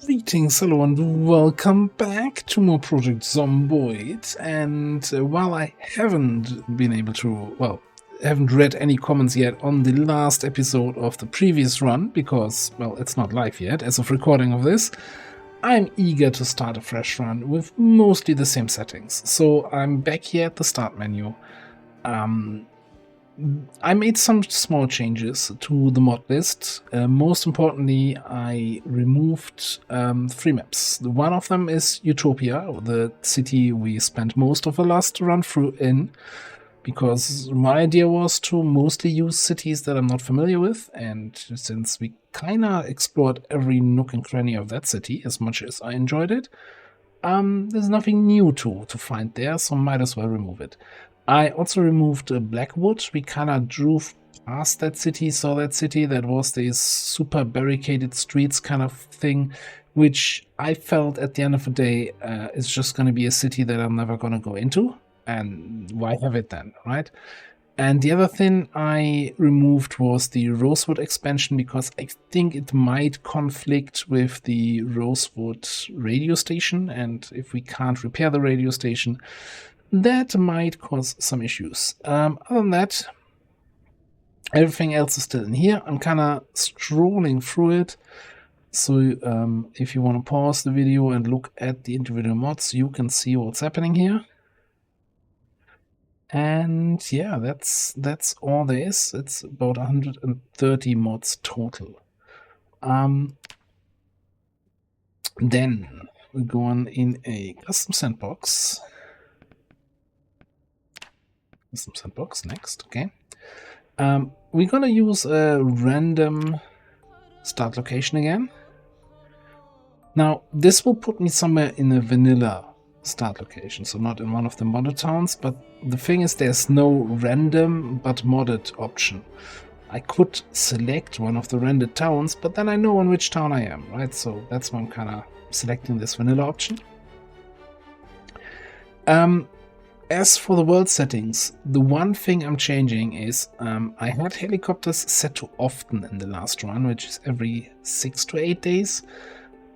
Greetings, hello, and welcome back to more Project Zomboid. And while I haven't been able to, haven't read any comments yet on the last episode of the previous run, because, it's not live yet as of recording of this, I'm eager to start a fresh run with mostly the same settings. So I'm back here at the start menu. I made some small changes to the mod list. Most importantly, I removed 3 maps. One of them is Utopia, the city we spent most of the last run through in, because my idea was to mostly use cities that I'm not familiar with, and since we kinda explored every nook and cranny of that city as much as I enjoyed it, there's nothing new to find there, so might as well remove it. I also removed Blackwood. We kind of drove past that city, saw that city that was these super barricaded streets kind of thing, which I felt at the end of the day is just going to be a city that I'm never going to go into. And why have it then, right? And the other thing I removed was the Rosewood expansion, because I think it might conflict with the Rosewood radio station, and if we can't repair the radio station, that might cause some issues. Other than that, everything else is still in here. I'm kind of scrolling through it. So if you want to pause the video and look at the individual mods, you can see what's happening here. And yeah, that's all there is. It's about 130 mods total. Then we go on in a custom sandbox. Custom sandbox next, okay. We're gonna use a random start location again. Now, this will put me somewhere in a vanilla start location, so not in one of the modded towns, but the thing is there's no random but modded option. I could select one of the rendered towns, but then I know in which town I am, right? So that's why I'm kind of selecting this vanilla option. As for the world settings, the one thing I'm changing is I had helicopters set to often in the last run, which is every 6 to 8 days.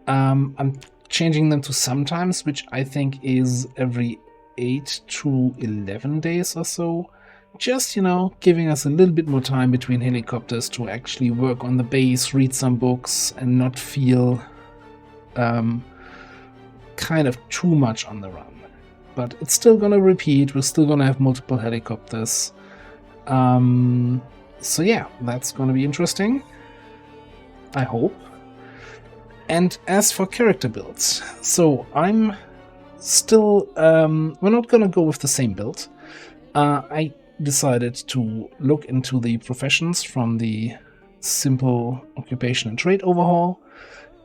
I'm changing them to sometimes, which I think is every 8 to 11 days or so. Just, giving us a little bit more time between helicopters to actually work on the base, read some books, and not feel kind of too much on the run. But it's still gonna repeat, we're still gonna have multiple helicopters. So yeah, that's gonna be interesting, I hope. And as for character builds, so I'm still, we're not gonna go with the same build. I decided to look into the professions from the simple occupation and trade overhaul,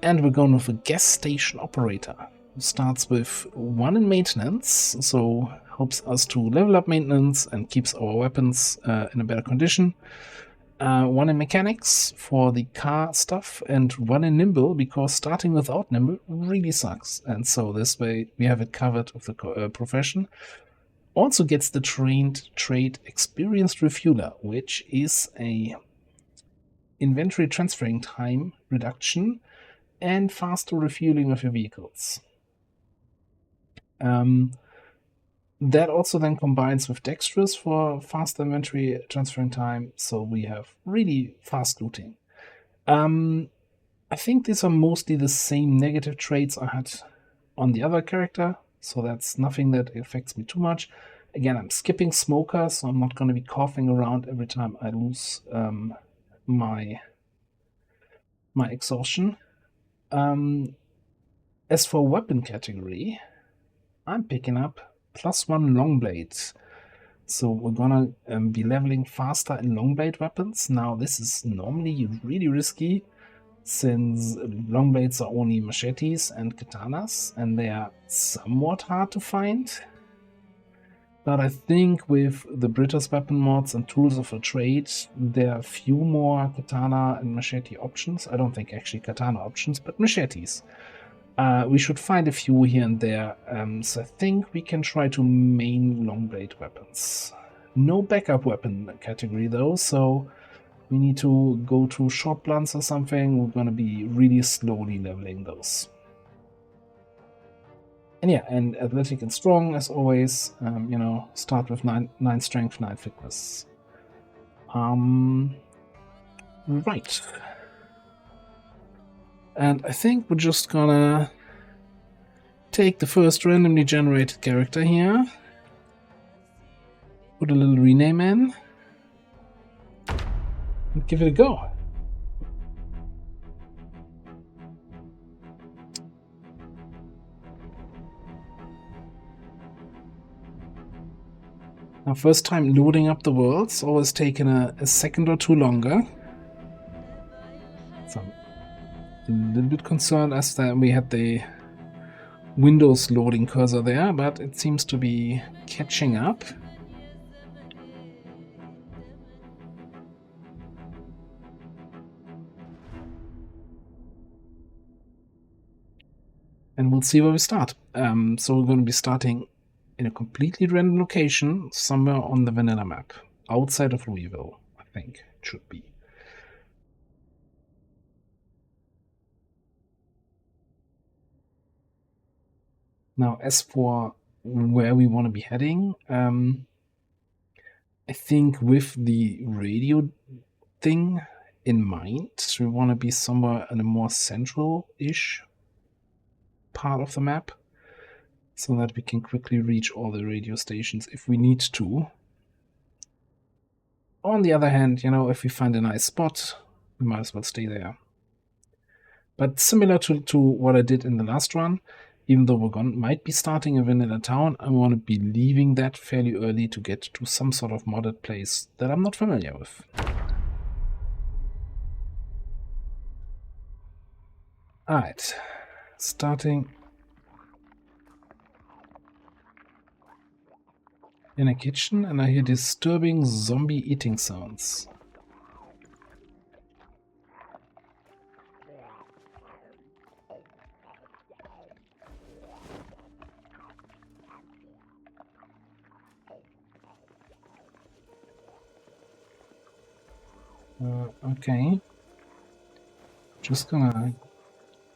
and we're going with a gas station operator. Starts with 1 in maintenance, so helps us to level up maintenance and keeps our weapons in a better condition. 1 in mechanics for the car stuff, and 1 in nimble, because starting without nimble really sucks. And so this way we have it covered with the profession. Also gets the trained trade experienced refueler, which is a inventory transferring time reduction and faster refueling of your vehicles. That also then combines with dexterous for faster inventory transferring time, so we have really fast looting. I think these are mostly the same negative traits I had on the other character, so that's nothing that affects me too much. Again, I'm skipping smoker, so I'm not going to be coughing around every time I lose my exhaustion. As for weapon category, I'm picking up +1 long blades. So we're gonna be leveling faster in long blade weapons. Now this is normally really risky, since long blades are only machetes and katanas, and they are somewhat hard to find. But I think with the Brita's weapon mods and tools of a trade, there are a few more katana and machete options. I don't think actually katana options, but machetes. We should find a few here and there, so I think we can try to main long blade weapons. No backup weapon category though, so we need to go to short blunts or something, we're gonna be really slowly leveling those. And yeah, and athletic and strong as always. You know, start with 9 strength, 9 fitness. Right. And I think we're just gonna take the first randomly generated character here, put a little rename in, and give it a go. Now, first time loading up the worlds, always taken a second or two longer. So I'm a little bit concerned as that we had the Windows loading cursor there, but it seems to be catching up. And we'll see where we start. So we're going to be starting in a completely random location somewhere on the vanilla map, outside of Louisville, I think it should be. Now, as for where we want to be heading, I think with the radio thing in mind, we want to be somewhere in a more central-ish part of the map, so that we can quickly reach all the radio stations if we need to. On the other hand, you know, if we find a nice spot, we might as well stay there. But similar to what I did in the last run, even though we might be starting a vanilla town, I want to be leaving that fairly early to get to some sort of modded place that I'm not familiar with. Alright, starting in a kitchen, and I hear disturbing zombie eating sounds. Okay. Just gonna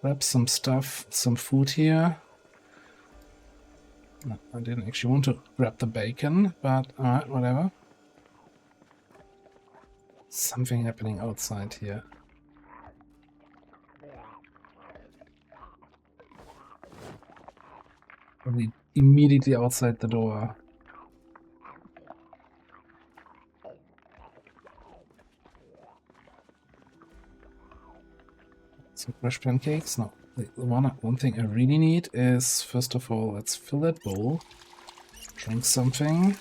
grab some stuff, some food here. No, I didn't actually want to grab the bacon, but alright, whatever. Something happening outside here. Probably immediately outside the door. Some fresh pancakes? No. The one thing I really need is, first of all, let's fill that bowl. Drink something.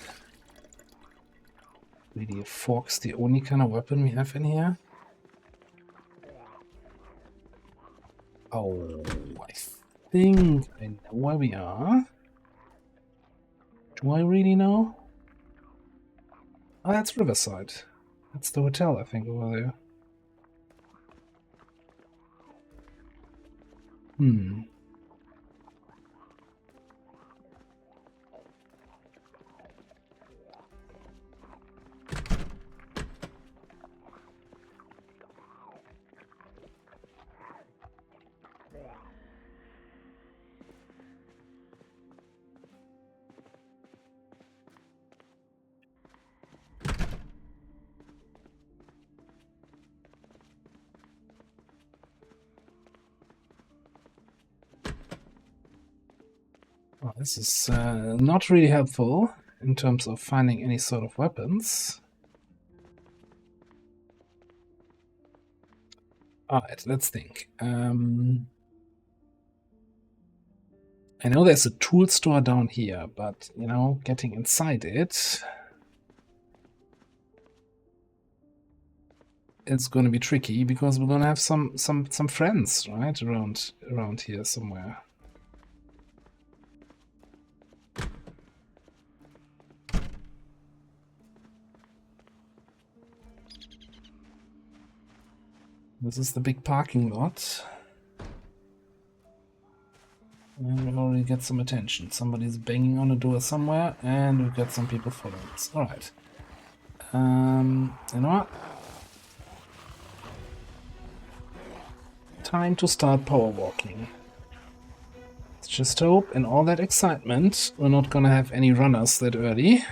Really, a fork's the only kind of weapon we have in here. Oh, I think I know where we are. Do I really know? Oh, that's Riverside. That's the hotel, I think, over there. Well, this is not really helpful in terms of finding any sort of weapons. Alright, let's think. I know there's a tool store down here, but, you know, getting inside it's going to be tricky because we're going to have some friends, right, around here somewhere. This is the big parking lot. And we already get some attention. Somebody's banging on a door somewhere, and we've got some people following us. Alright. You know what? Time to start power walking. Let's just hope in all that excitement we're not gonna have any runners that early.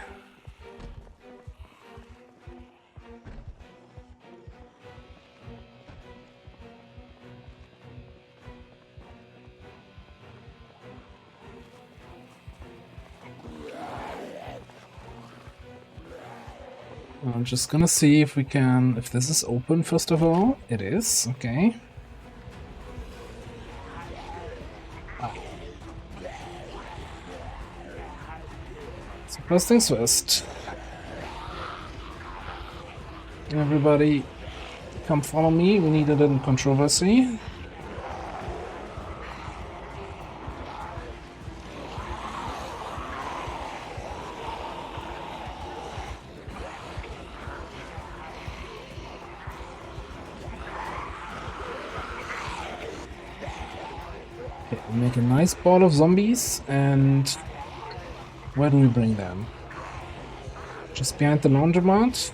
I'm just gonna see if we can, if this is open first of all. It is, okay. So first things first. Everybody come follow me, we need a little controversy. Okay, we make a nice ball of zombies, and where do we bring them? Just behind the laundromat?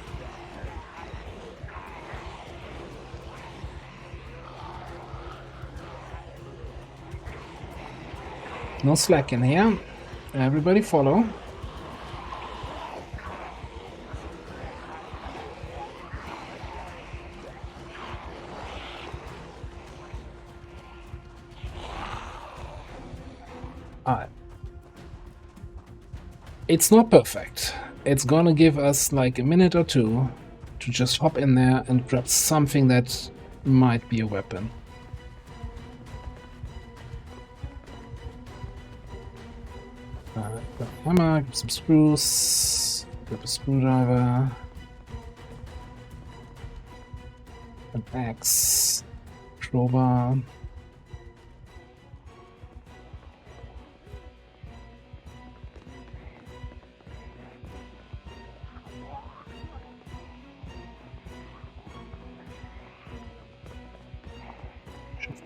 No slacking here. Everybody follow. It's not perfect. It's gonna give us like a minute or two to just hop in there and grab something that might be a weapon. Grab a hammer, grab some screws, grab a screwdriver, an axe, crowbar.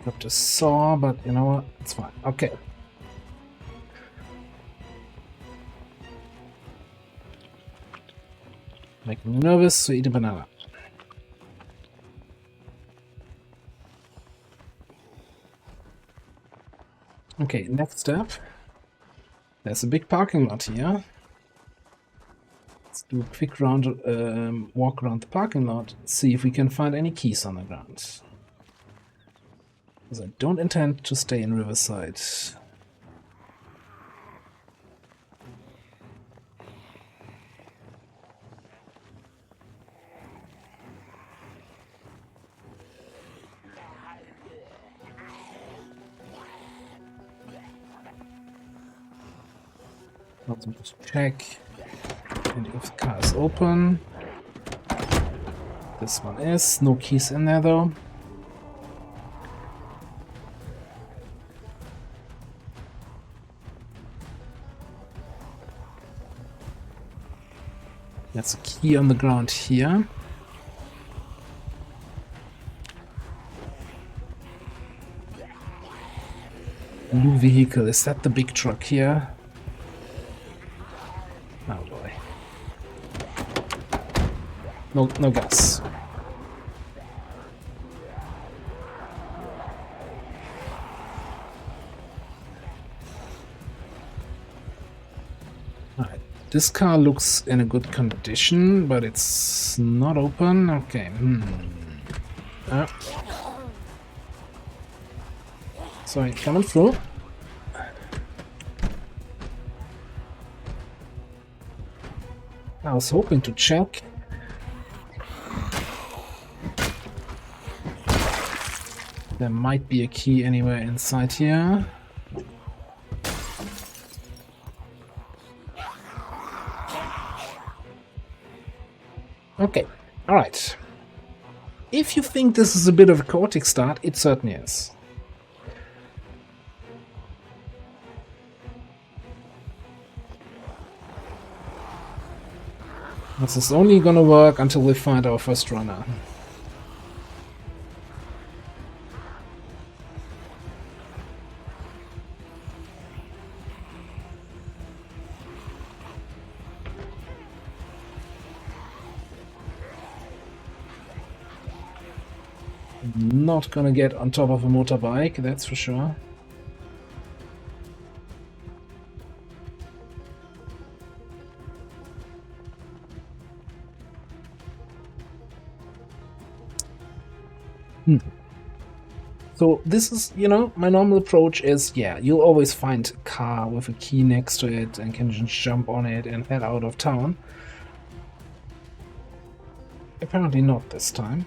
Grab the saw, but you know what? It's fine. Okay. Making me nervous, so eat a banana. Okay, next step. There's a big parking lot here. Let's do a quick round, walk around the parking lot, see if we can find any keys on the ground. Because I don't intend to stay in Riverside. Let's just check. And if the car is open. This one is. No keys in there though. That's a key on the ground here. Blue vehicle, is that the big truck here? Oh boy. No gas. Alright, this car looks in a good condition, but it's not open. Okay. Sorry, coming through. I was hoping to check. There might be a key anywhere inside here. Okay, alright. If you think this is a bit of a chaotic start, it certainly is. This is only gonna work until we find our first runner. Not gonna get on top of a motorbike, that's for sure. So this is, you know, my normal approach is, yeah, you'll always find a car with a key next to it and can just jump on it and head out of town. Apparently not this time.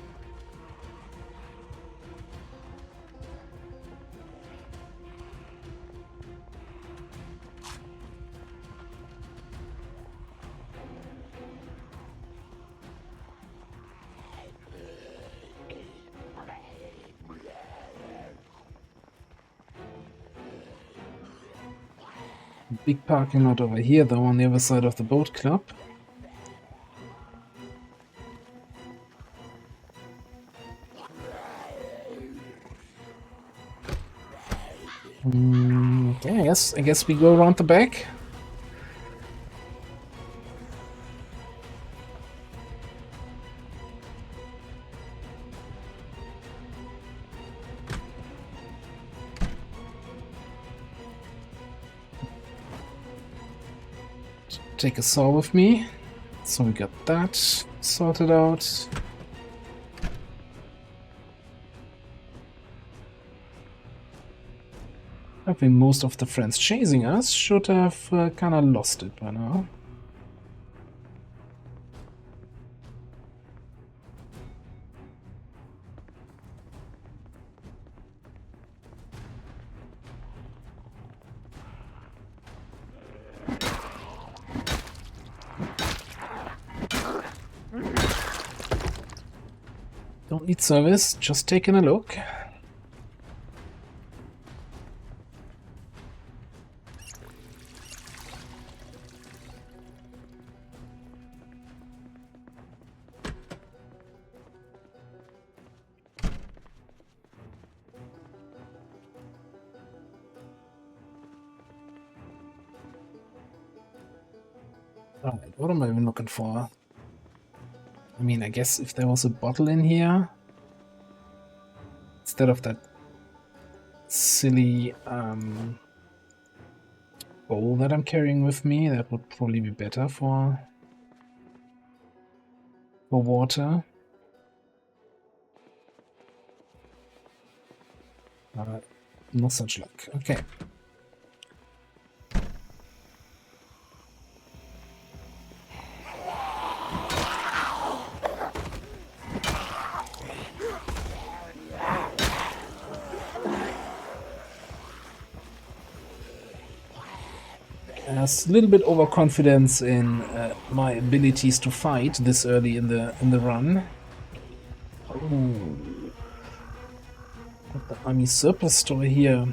Big parking lot over here, though, on the other side of the boat club. Okay, I guess we go around the back. Take a saw with me. So we got that sorted out. I think most of the friends chasing us should have kind of lost it by now. Don't need service, just taking a look. Alright, what am I even looking for? I mean, I guess if there was a bottle in here, instead of that silly bowl that I'm carrying with me, that would probably be better for water. No such luck. Okay. There's a little bit overconfidence in my abilities to fight this early in the run. Oh. Got the army surplus store here.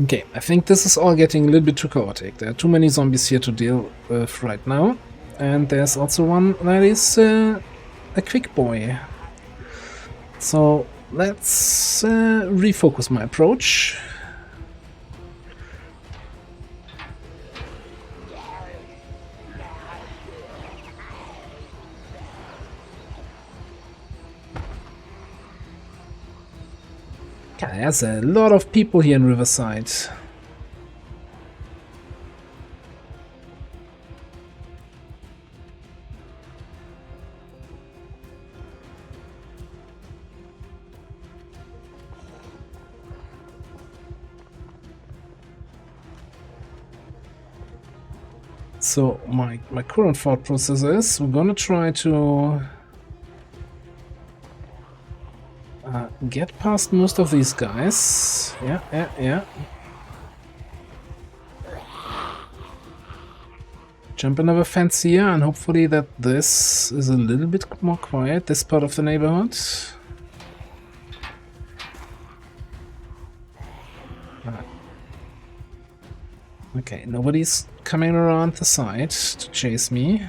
Okay, I think this is all getting a little bit too chaotic. There are too many zombies here to deal with right now. And there's also one that is a quick boy. So let's refocus my approach. God, there's a lot of people here in Riverside. So my current thought process is we're gonna try to get past most of these guys. Yeah. Jump another fence here, and hopefully that this is a little bit more quiet, this part of the neighborhood. Okay, nobody's coming around the side to chase me.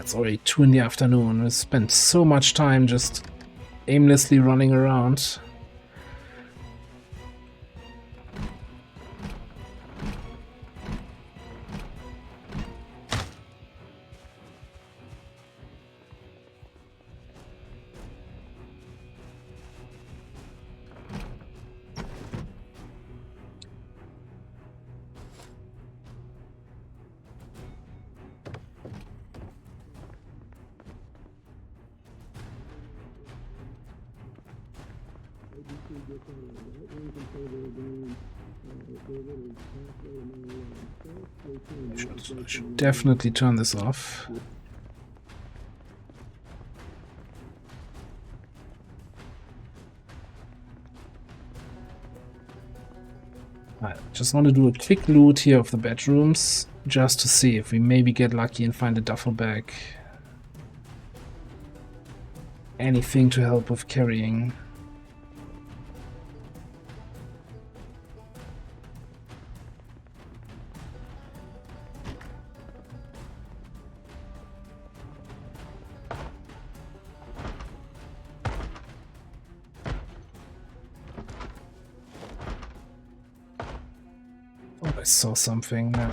it's already 2 in the afternoon. We spent so much time just aimlessly running around. I should definitely turn this off. I just want to do a quick loot here of the bedrooms, just to see if we maybe get lucky and find a duffel bag. Anything to help with carrying. Oh, I saw something now.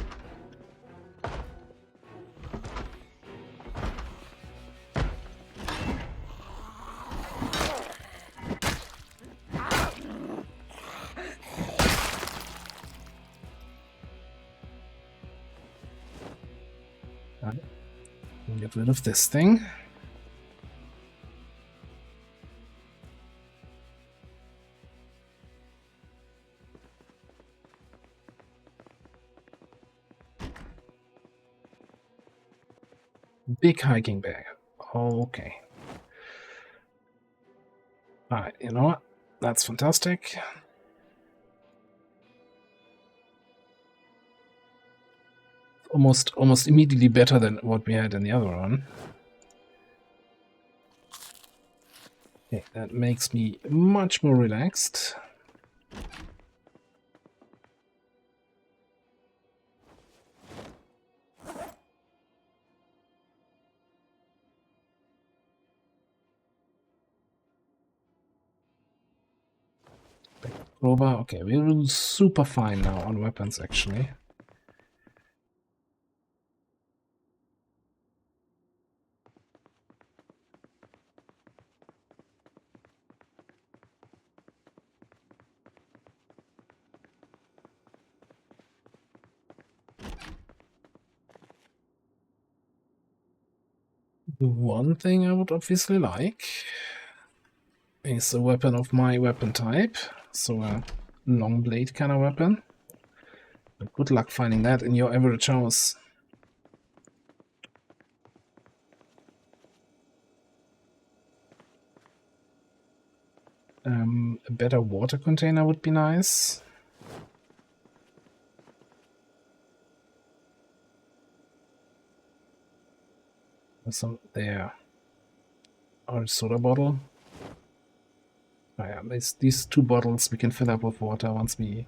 Get rid of this thing. Big hiking bag. Okay. Alright, you know what? That's fantastic. Almost immediately better than what we had in the other one. Okay, that makes me much more relaxed. Crowbar, okay, we're super fine now on weapons actually. The one thing I would obviously like is a weapon of my weapon type, so a long blade kind of weapon. But good luck finding that in your average house. A better water container would be nice. Some there. Or a soda bottle. Oh yeah, these 2 bottles we can fill up with water once we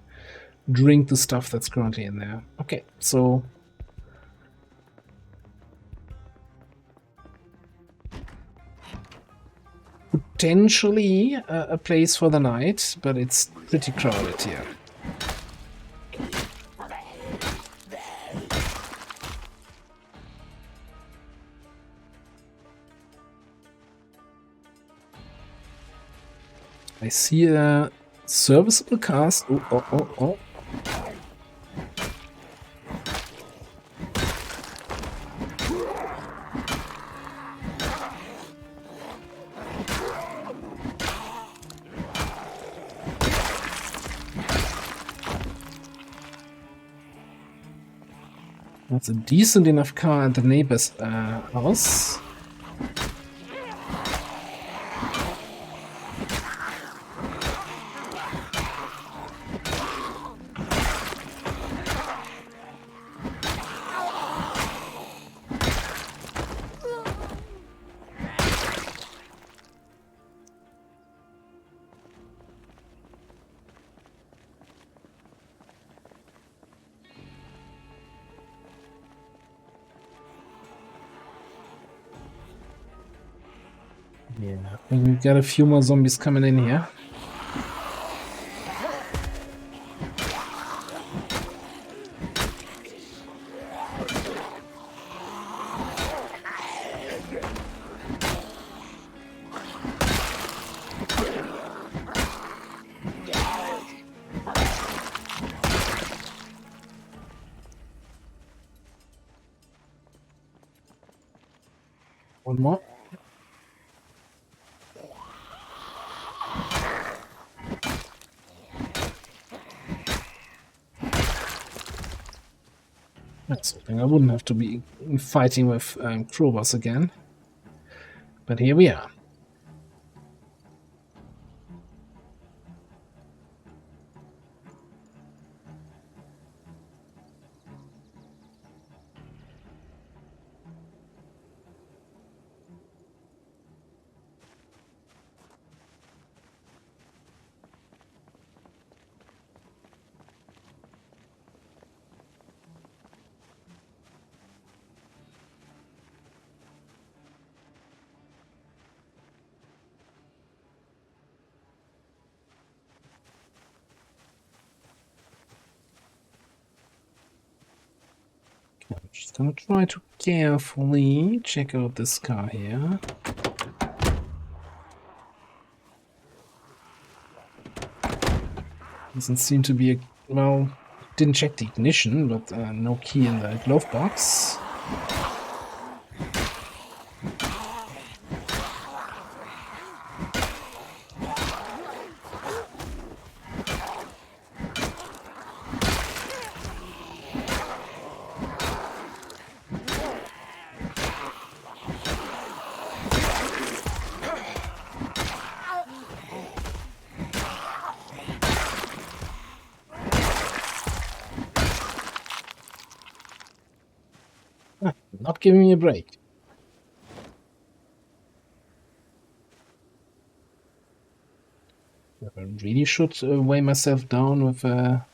drink the stuff that's currently in there. Okay, so potentially a place for the night, but it's pretty crowded here. I see a serviceable cast. Oh. That's a decent enough car at the neighbor's house. Yeah, I think we've got a few more zombies coming in here. One more. That's something I wouldn't have to be fighting with crowbars again. But here we are. I'm just gonna try to carefully check out this car here. Doesn't seem to be a... well, didn't check the ignition, but no key in the glove box. Not giving me a break. I really should weigh myself down with a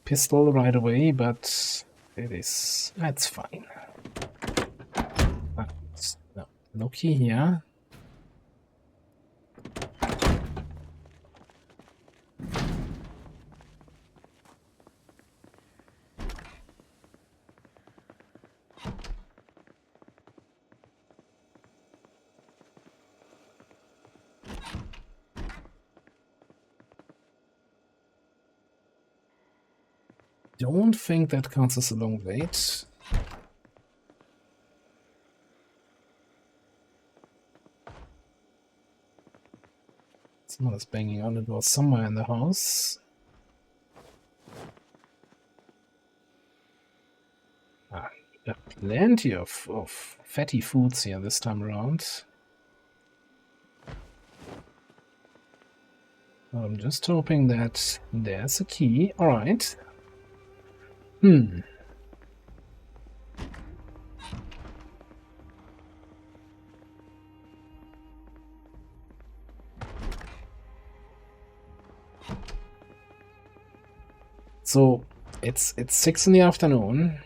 pistol right away, but that's fine. No key here. Don't think that counts as a long wait. Someone is banging on the door somewhere in the house. Got plenty of fatty foods here this time around. I'm just hoping that there's a key. All right. So it's 6 in the afternoon.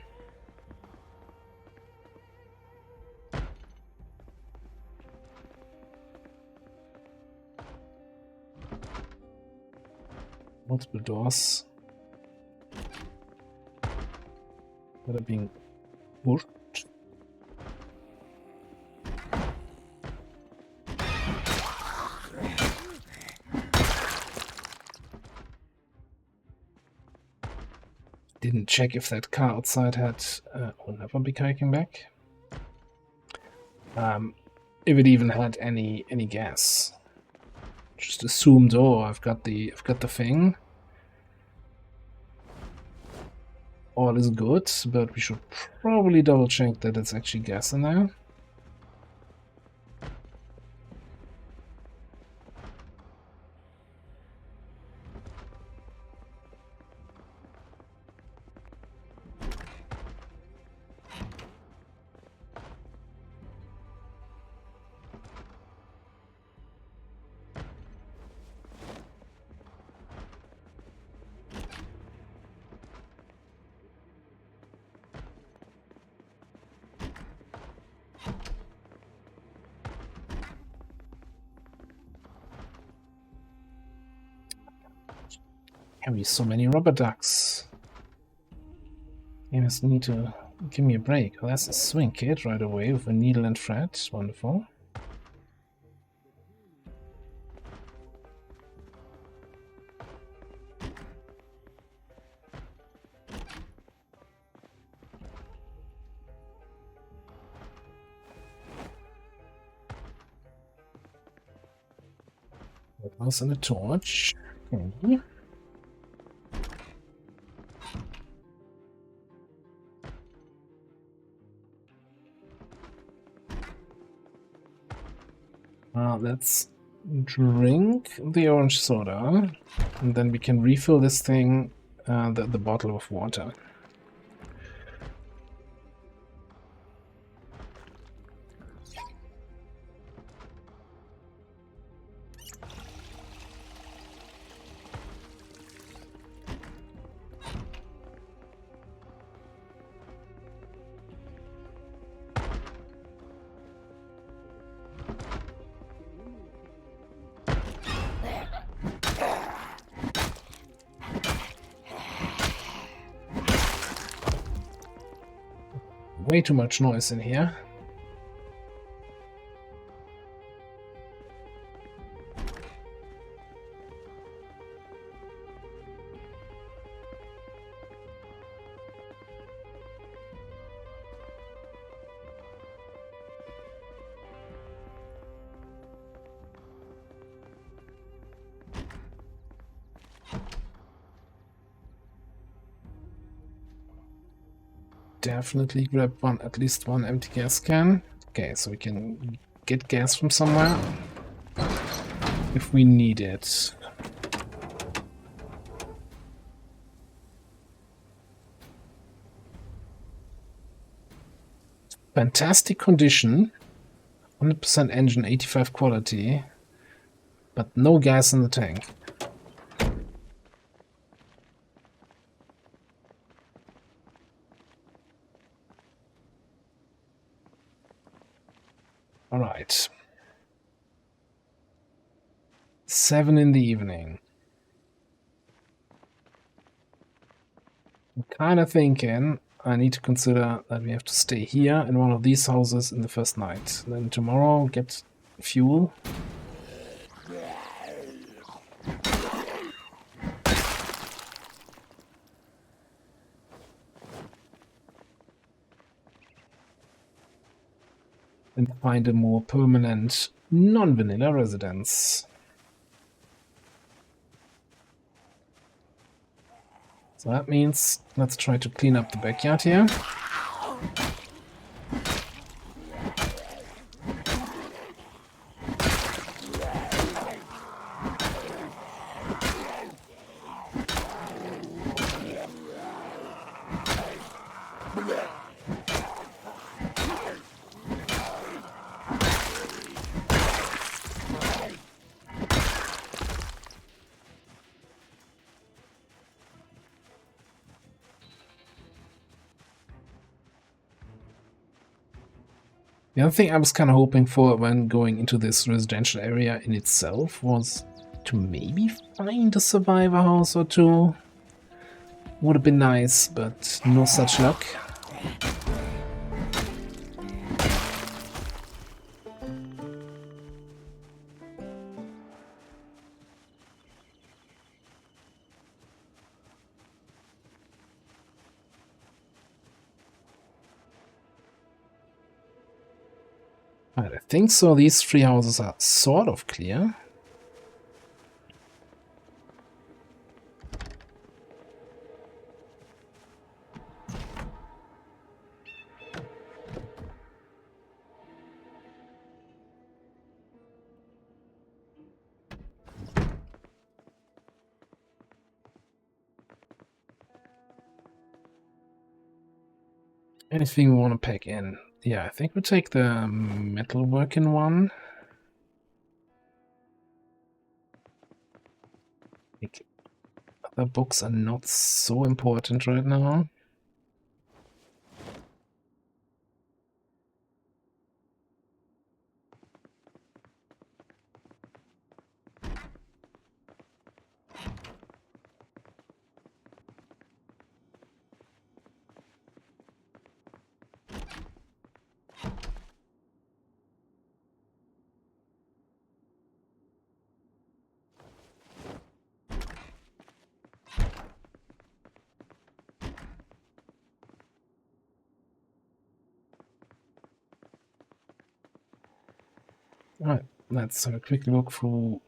Multiple doors that are being pushed. Didn't check if that car outside had... I'll never be hiking back. If it even had any gas. Just assumed, oh, I've got the thing. All is good, but we should probably double check that it's actually gas in there. Have so many rubber ducks? You must need to give me a break. Well, that's a swing kit right away with a needle and thread. Wonderful. What else in a torch? Okay. Let's drink the orange soda, and then we can refill this thing, the bottle of water. Way too much noise in here. Definitely grab at least one empty gas can. Okay, so we can get gas from somewhere if we need it. Fantastic condition, 100% engine, 85 quality, but no gas in the tank. All right. 7 in the evening. I'm kind of thinking I need to consider that we have to stay here in one of these houses in the first night. Then tomorrow get fuel. And find a more permanent, non-vanilla residence. So that means let's try to clean up the backyard here. The other thing I was kind of hoping for when going into this residential area in itself was to maybe find a survivor house or two. Would have been nice, but no such luck. Right, I think so. These 3 houses are sort of clear. Anything we want to pack in? Yeah, I think we'll take the metalworking one. Like, other books are not so important right now. Alright, let's have a quick look through.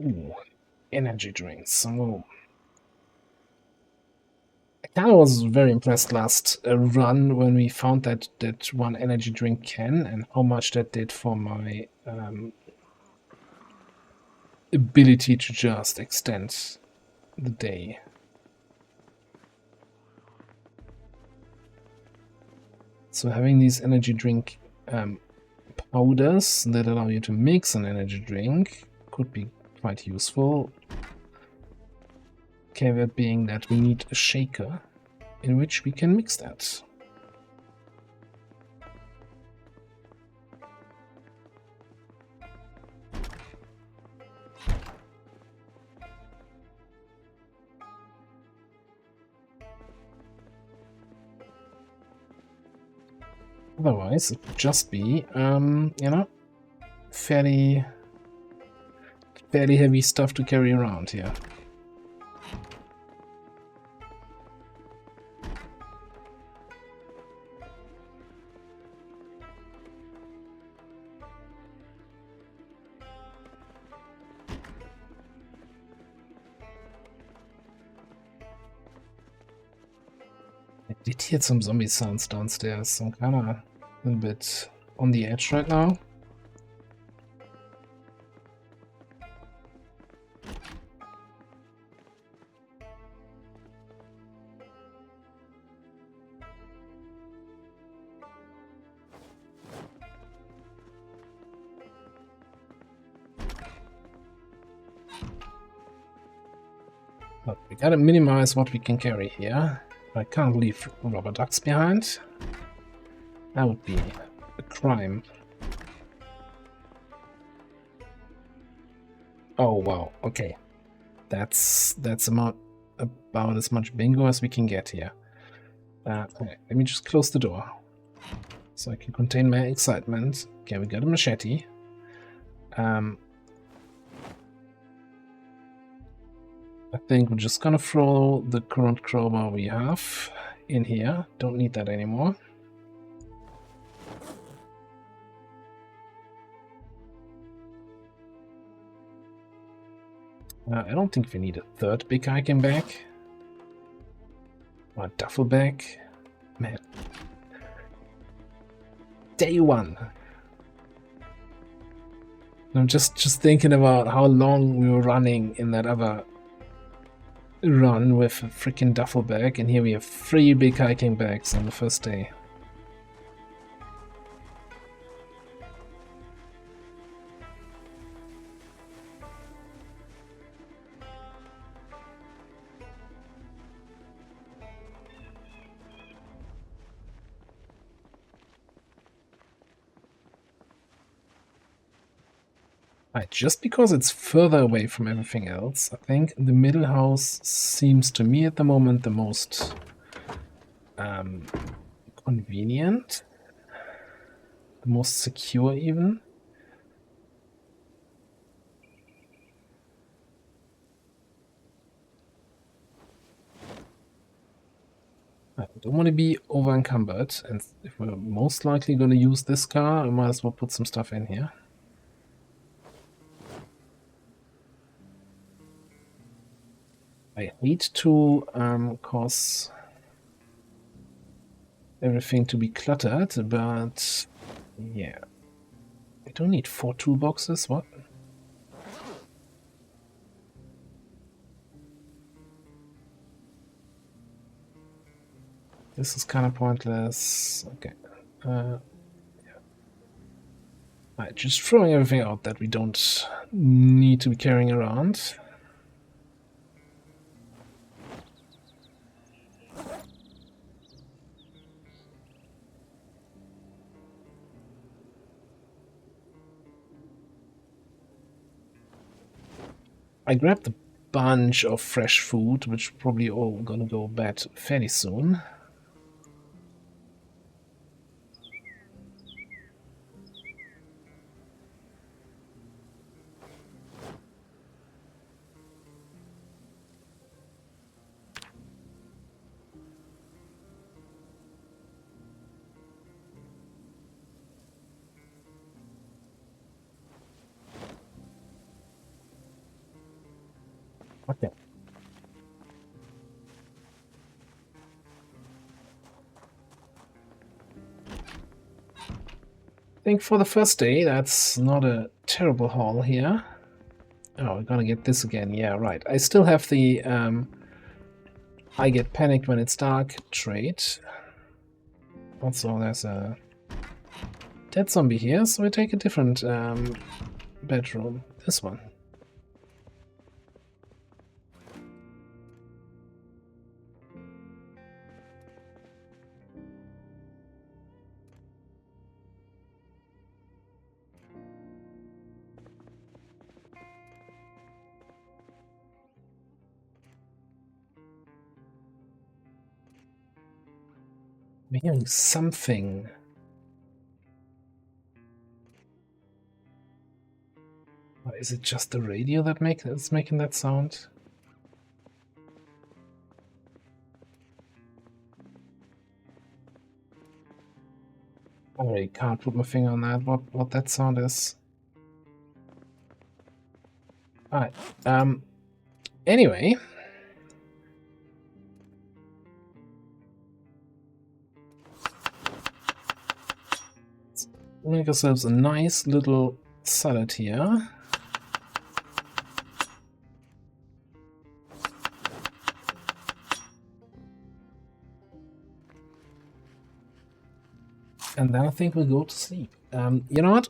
Ooh, energy drinks. So I kind of was very impressed last run when we found that one energy drink can and how much that did for my ability to just extend the day. So having these energy drink powders that allow you to mix an energy drink could be quite useful. Caveat being that we need a shaker in which we can mix that. Otherwise, it would just be, you know, fairly heavy stuff to carry around here. I did hear some zombie sounds downstairs, so I'm kind of a little bit on the edge right now. But we gotta minimize what we can carry here. I can't leave rubber ducks behind. That would be a crime. Oh wow, okay. That's about as much bingo as we can get here. Okay, let me just close the door so I can contain my excitement. Okay, we got a machete. I think we're just gonna throw the current crowbar we have in here. Don't need that anymore. I don't think we need a third big hiking bag. Or a duffel bag. Man. Day one. I'm just thinking about how long we were running in that other run with a freaking duffel bag, and here we have 3 big hiking bags on the first day. Right, just because it's further away from everything else, I think the middle house seems to me at the moment the most convenient, the most secure even. I don't want to be over encumbered, and if we're most likely going to use this car, I might as well put some stuff in here. I hate to cause everything to be cluttered, but yeah. I don't need 4 toolboxes, what? This is kind of pointless. Okay. Yeah. Right, just throwing everything out that we don't need to be carrying around. I grabbed a bunch of fresh food, which probably all gonna go bad fairly soon. think for the first day, that's not a terrible haul here. Oh, we're gonna get this again. Yeah, right. I still have the I get panicked when it's dark trait. Also, there's a dead zombie here, so we take a different bedroom. This one. I'm hearing something. Or is it just the radio that's making that sound? I really can't put my finger on that. What that sound is. Alright. Anyway. Make ourselves a nice little salad here. And then I think we'll go to sleep. You know what?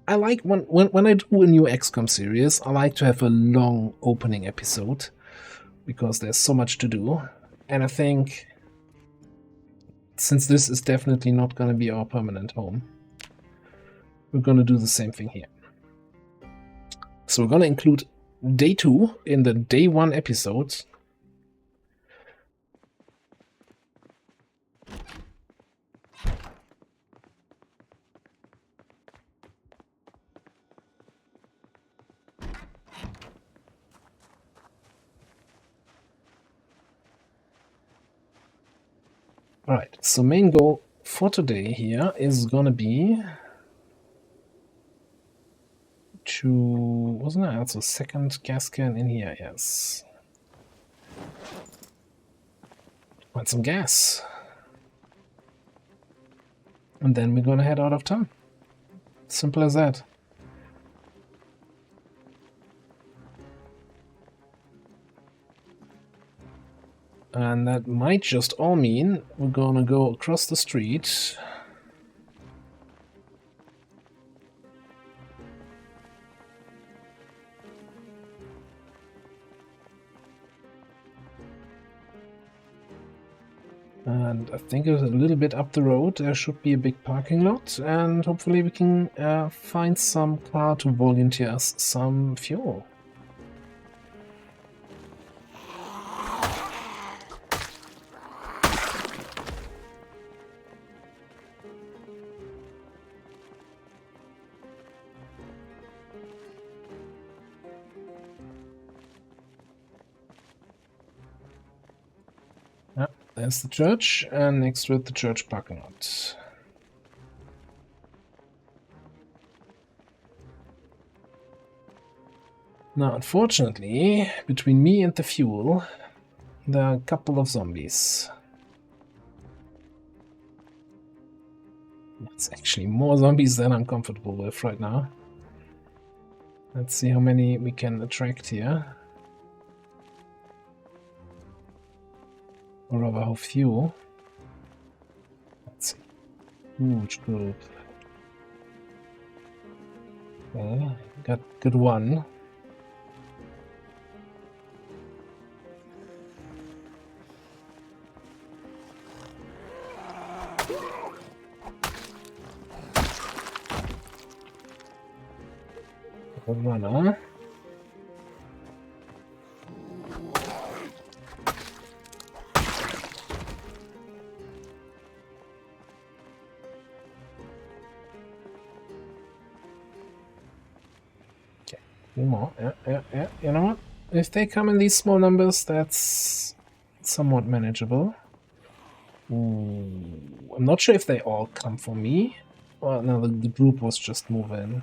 I like when I do a new XCOM series, I like to have a long opening episode because there's so much to do. And I think since this is definitely not going to be our permanent home, we're going to do the same thing here. So we're going to include day 2 in the day 1 episode. Alright, so main goal for today here is gonna be to... wasn't there also a second gas can in here? Yes. Want some gas. And then we're gonna head out of town. Simple as that. And that might just all mean we're gonna go across the street. And I think a little bit up the road there should be a big parking lot, and hopefully we can find some car to volunteer us some fuel. There's the church, and next to it the church parking lot. Now, unfortunately, between me and the fuel, there are a couple of zombies. It's actually more zombies than I'm comfortable with right now. Let's see how many we can attract here. Or rather, how few. Let's see. Huge group. Okay, got good one. Good runner. More. Yeah. You know what? If they come in these small numbers, that's somewhat manageable. Ooh, I'm not sure if they all come for me. Well, no, the group was just moving.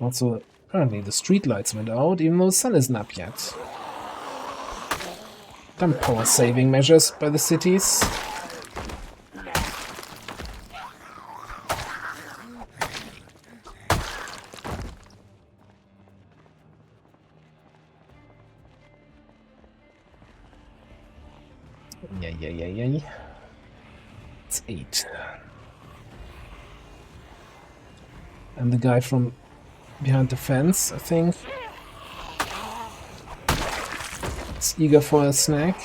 Also, apparently the street lights went out, even though the sun isn't up yet. Dumb power saving measures by the cities. Yeah. It's 8. And the guy from behind the fence, I think, is eager for a snack.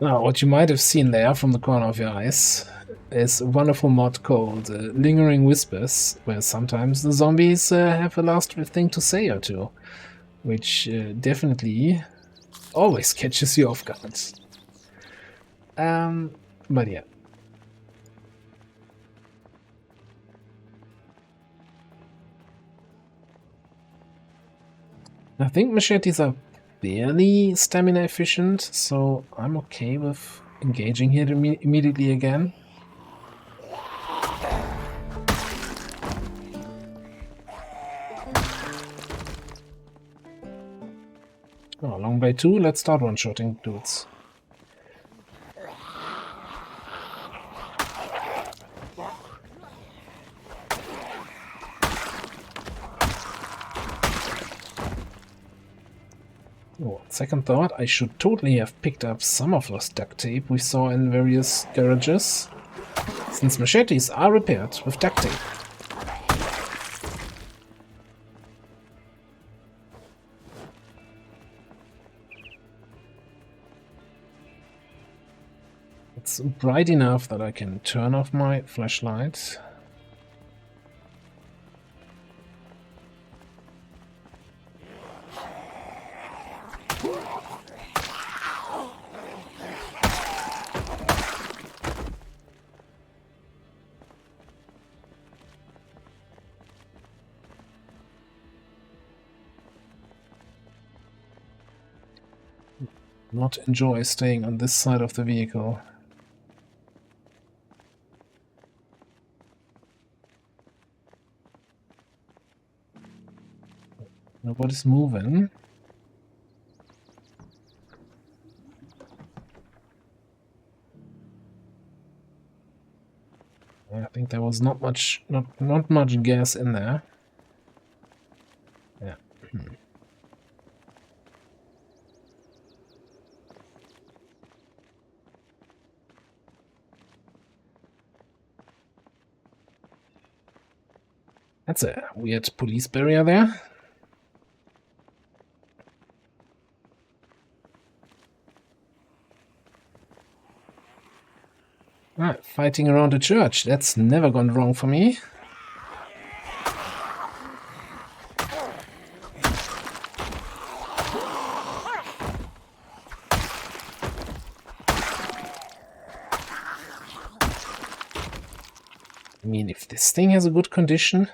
Now, what you might have seen there from the corner of your eyes is a wonderful mod called Lingering Whispers, where sometimes the zombies have a last thing to say or two, which definitely always catches you off guard. But yeah. I think machetes are fairly stamina efficient, so I'm okay with engaging here immediately again. Oh, long way 2, let's start one-shotting dudes. Oh, second thought, I should totally have picked up some of those duct tape we saw in various garages, since machetes are repaired with duct tape. It's bright enough that I can turn off my flashlight. Not enjoy staying on this side of the vehicle. Nobody's moving. I think there was not much gas in there. Yeah. That's a weird police barrier there. Ah, fighting around a church. That's never gone wrong for me. I mean, if this thing has a good condition,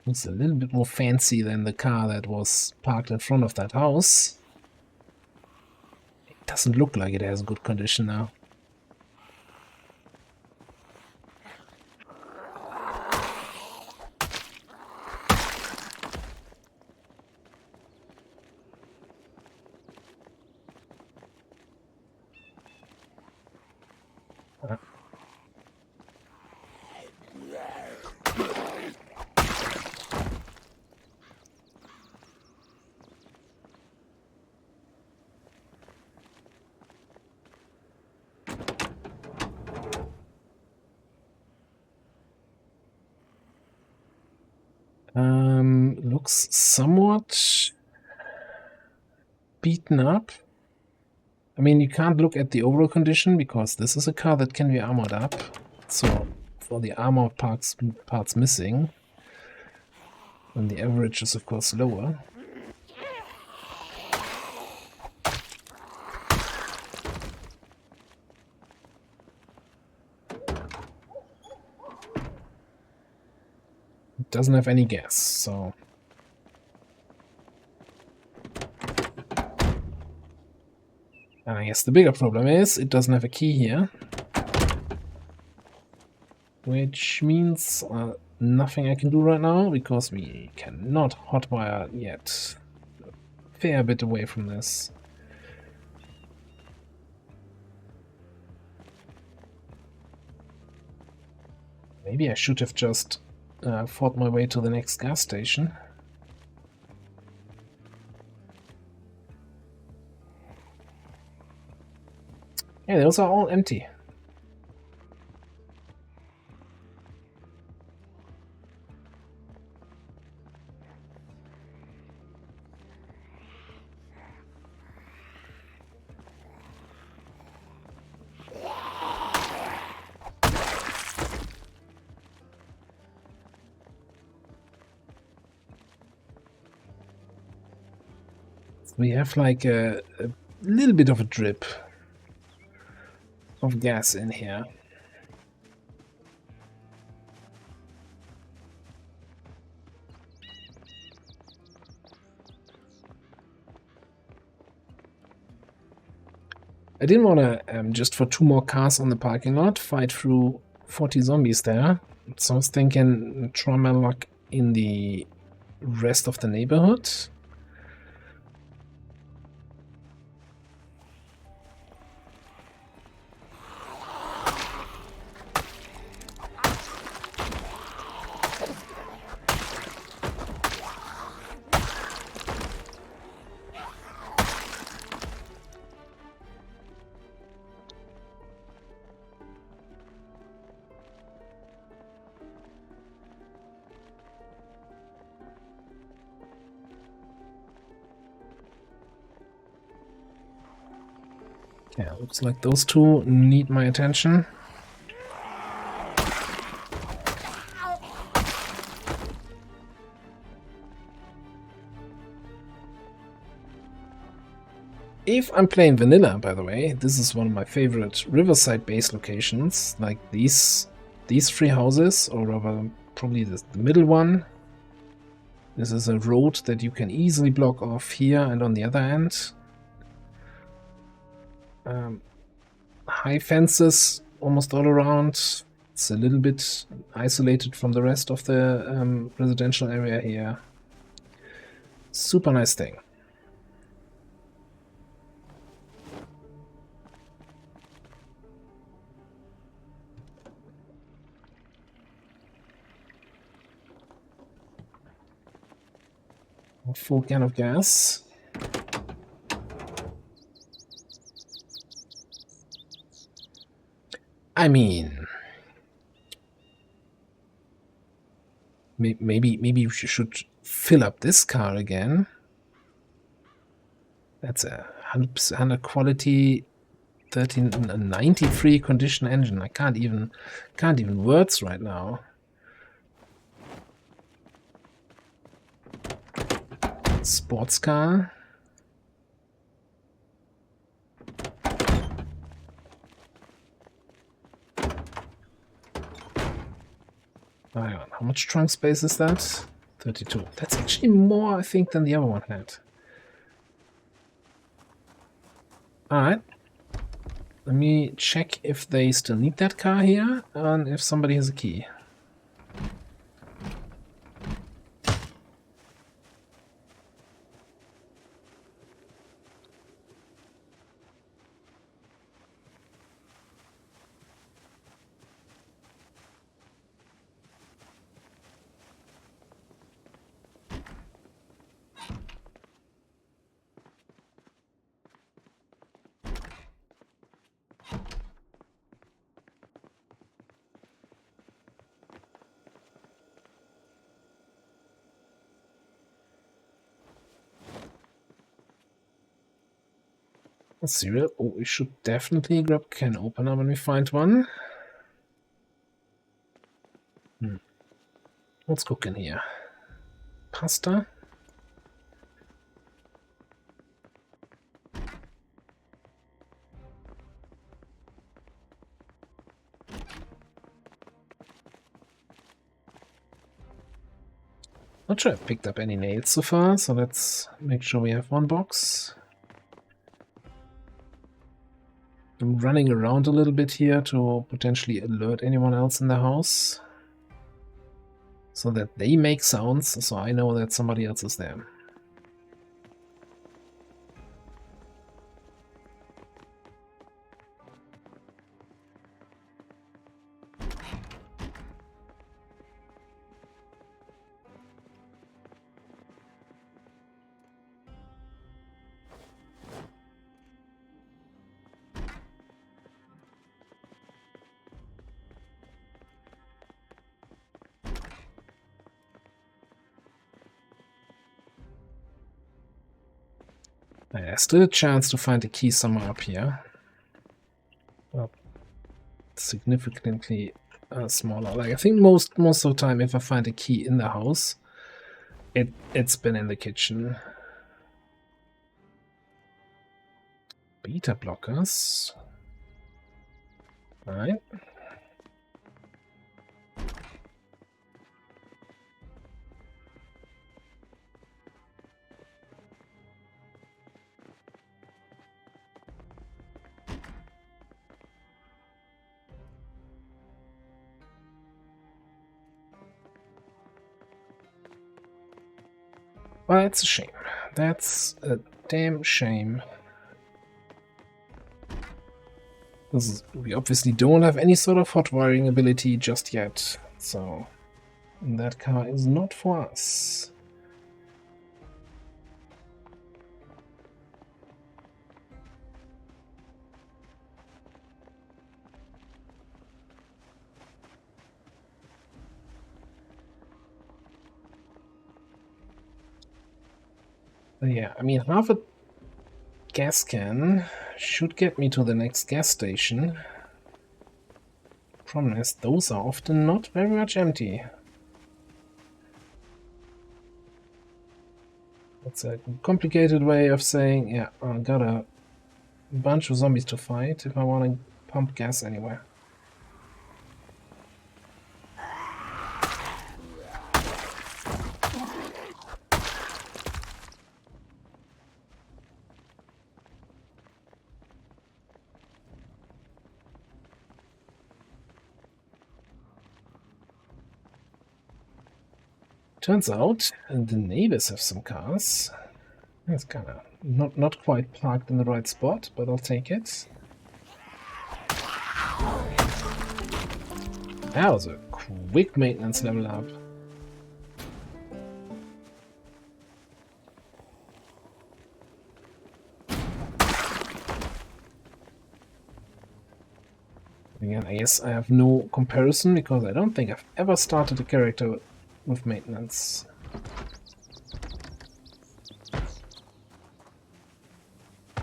it's a little bit more fancy than the car that was parked in front of that house. It doesn't look like it has good condition now. Looks somewhat beaten up. I mean, you can't look at the overall condition because this is a car that can be armored up. So for the armor parts missing, and the average is of course lower. It doesn't have any gas, so... And I guess the bigger problem is it doesn't have a key here. Which means nothing I can do right now, because we cannot hotwire yet. A fair bit away from this. Maybe I should have just fought my way to the next gas station. Yeah, those are all empty. We have like a little bit of a drip of gas in here. I didn't want to, just for 2 more cars on the parking lot, fight through 40 zombies there. So I was thinking try my luck in the rest of the neighborhood. Yeah, looks like those 2 need my attention. If I'm playing vanilla, by the way, this is one of my favorite riverside base locations, like these 3 houses, or rather probably the middle one. This is a road that you can easily block off here and on the other end. High fences almost all around. It's a little bit isolated from the rest of the residential area here. Super nice thing. A full can of gas. I mean, maybe you should fill up this car again. That's a 100% quality 1393 condition engine. I can't even words right now. Sports car. How much trunk space is that? 32. That's actually more, I think, than the other one had. Alright. Let me check if they still need that car here, and if somebody has a key. Cereal. Oh, we should definitely grab can opener when we find one. What's cooking here? Pasta. Not sure I've picked up any nails so far, so let's make sure we have one box. I'm running around a little bit here to potentially alert anyone else in the house, so that they make sounds, so I know that somebody else is there. There's still a chance to find a key somewhere up here. Well, significantly smaller. Like I think most of the time, if I find a key in the house, it's been in the kitchen. Beta blockers. All right. Well, that's a shame. That's a damn shame. We obviously don't have any sort of hot wiring ability just yet, so that car is not for us. Yeah, I mean, half a gas can should get me to the next gas station. Problem is, those are often not very much empty. That's a complicated way of saying, yeah, I got a bunch of zombies to fight if I want to pump gas anywhere. Turns out the neighbors have some cars. It's kind of not quite parked in the right spot, but I'll take it. That was a quick maintenance level up. Again, I guess I have no comparison because I don't think I've ever started a character with maintenance.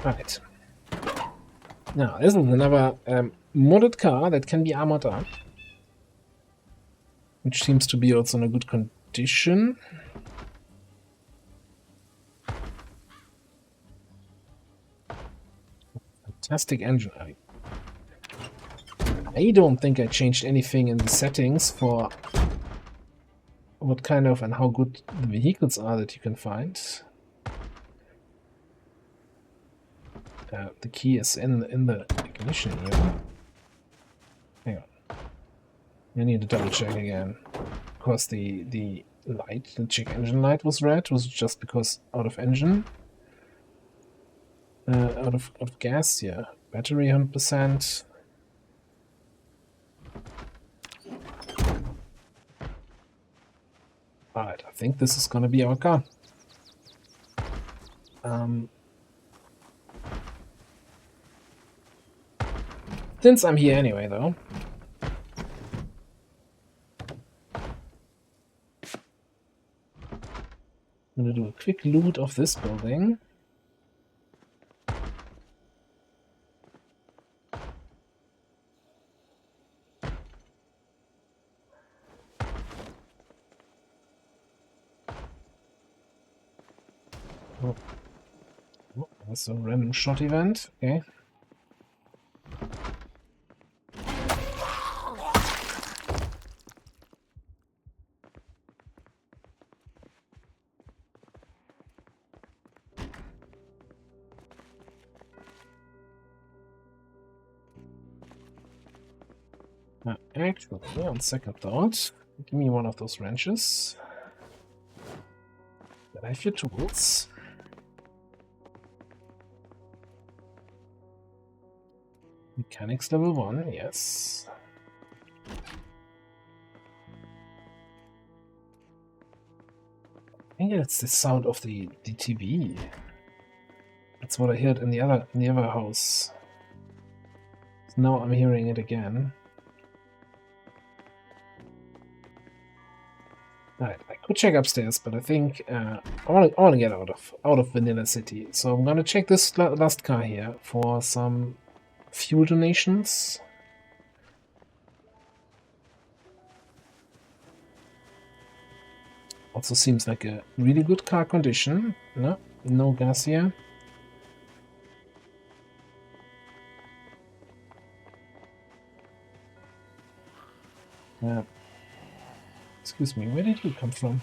Right. Now, this is another modded car that can be armored up, which seems to be also in a good condition. Fantastic engine. I don't think I changed anything in the settings for what kind of and how good the vehicles are that you can find. The key is in the ignition here. Hang on. I need to double check again. Because the light, the check engine light was red, was it just because out of engine? Out of gas, yeah. Battery 100%. Alright, I think this is gonna be our car. Since I'm here anyway, though. I'm gonna do a quick loot of this building. Oh. Oh, that's a random shot event. Okay. Actually, on second thought, give me one of those wrenches. Then I have your tools. Mechanics level 1, yes. I think it's the sound of the TV. That's what I heard in the other house. So now I'm hearing it again. Alright, I could check upstairs, but I think I want to get out of Vanilla City. So I'm gonna check this last car here for some fuel donations. Also seems like a really good car condition. No gas here. Excuse me, where did you come from?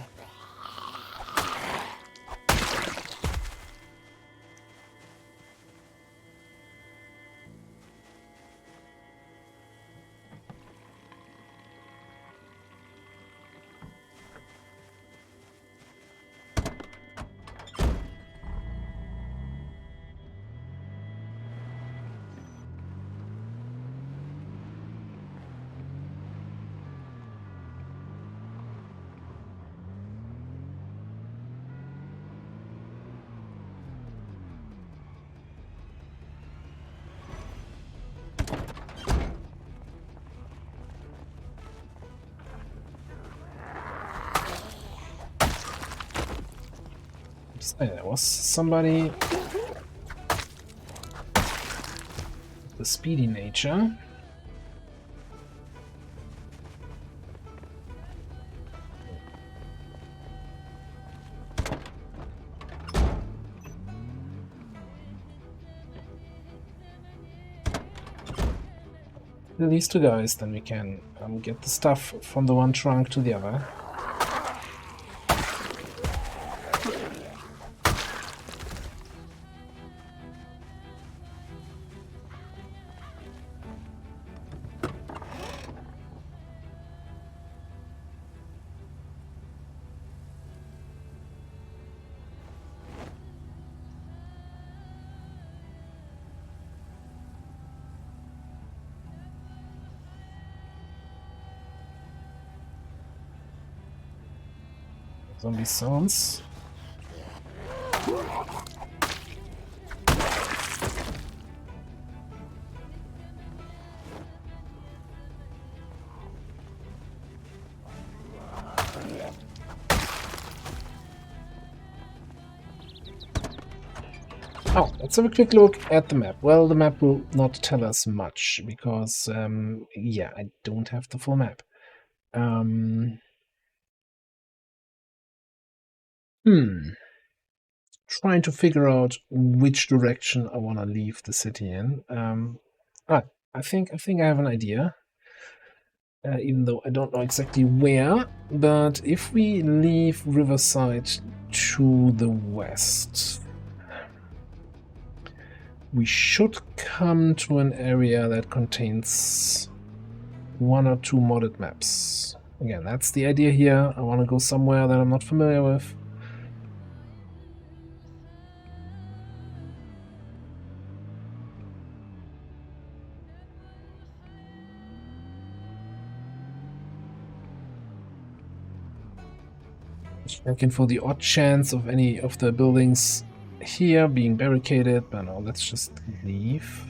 There was somebody with the speedy nature. These two guys, then we can get the stuff from the one trunk to the other. Zombie sounds. Oh, let's have a quick look at the map. Well, the map will not tell us much because, yeah, I don't have the full map. Trying to figure out which direction I want to leave the city in. I think I have an idea. Even though I don't know exactly where, but if we leave Riverside to the west, we should come to an area that contains 1 or 2 modded maps. Again, that's the idea here. I want to go somewhere that I'm not familiar with. Checking for the odd chance of any of the buildings here being barricaded, but no, let's just leave.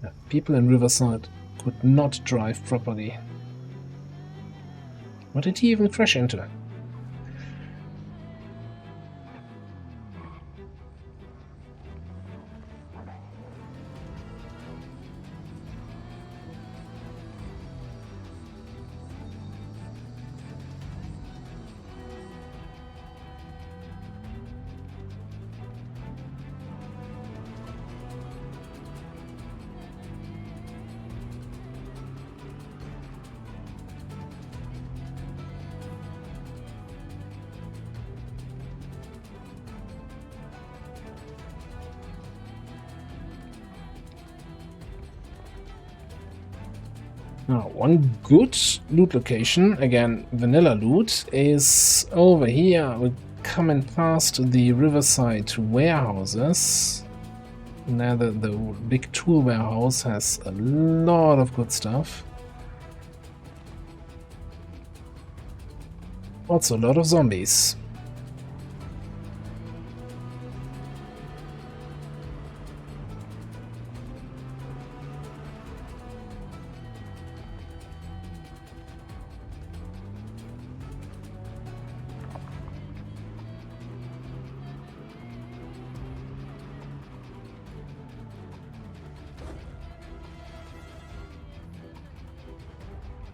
Yeah, people in Riverside could not drive properly. What did he even crash into? Now, one good loot location, again vanilla loot, is over here. We're coming past the riverside warehouses. Now the big tool warehouse has a lot of good stuff. Also a lot of zombies.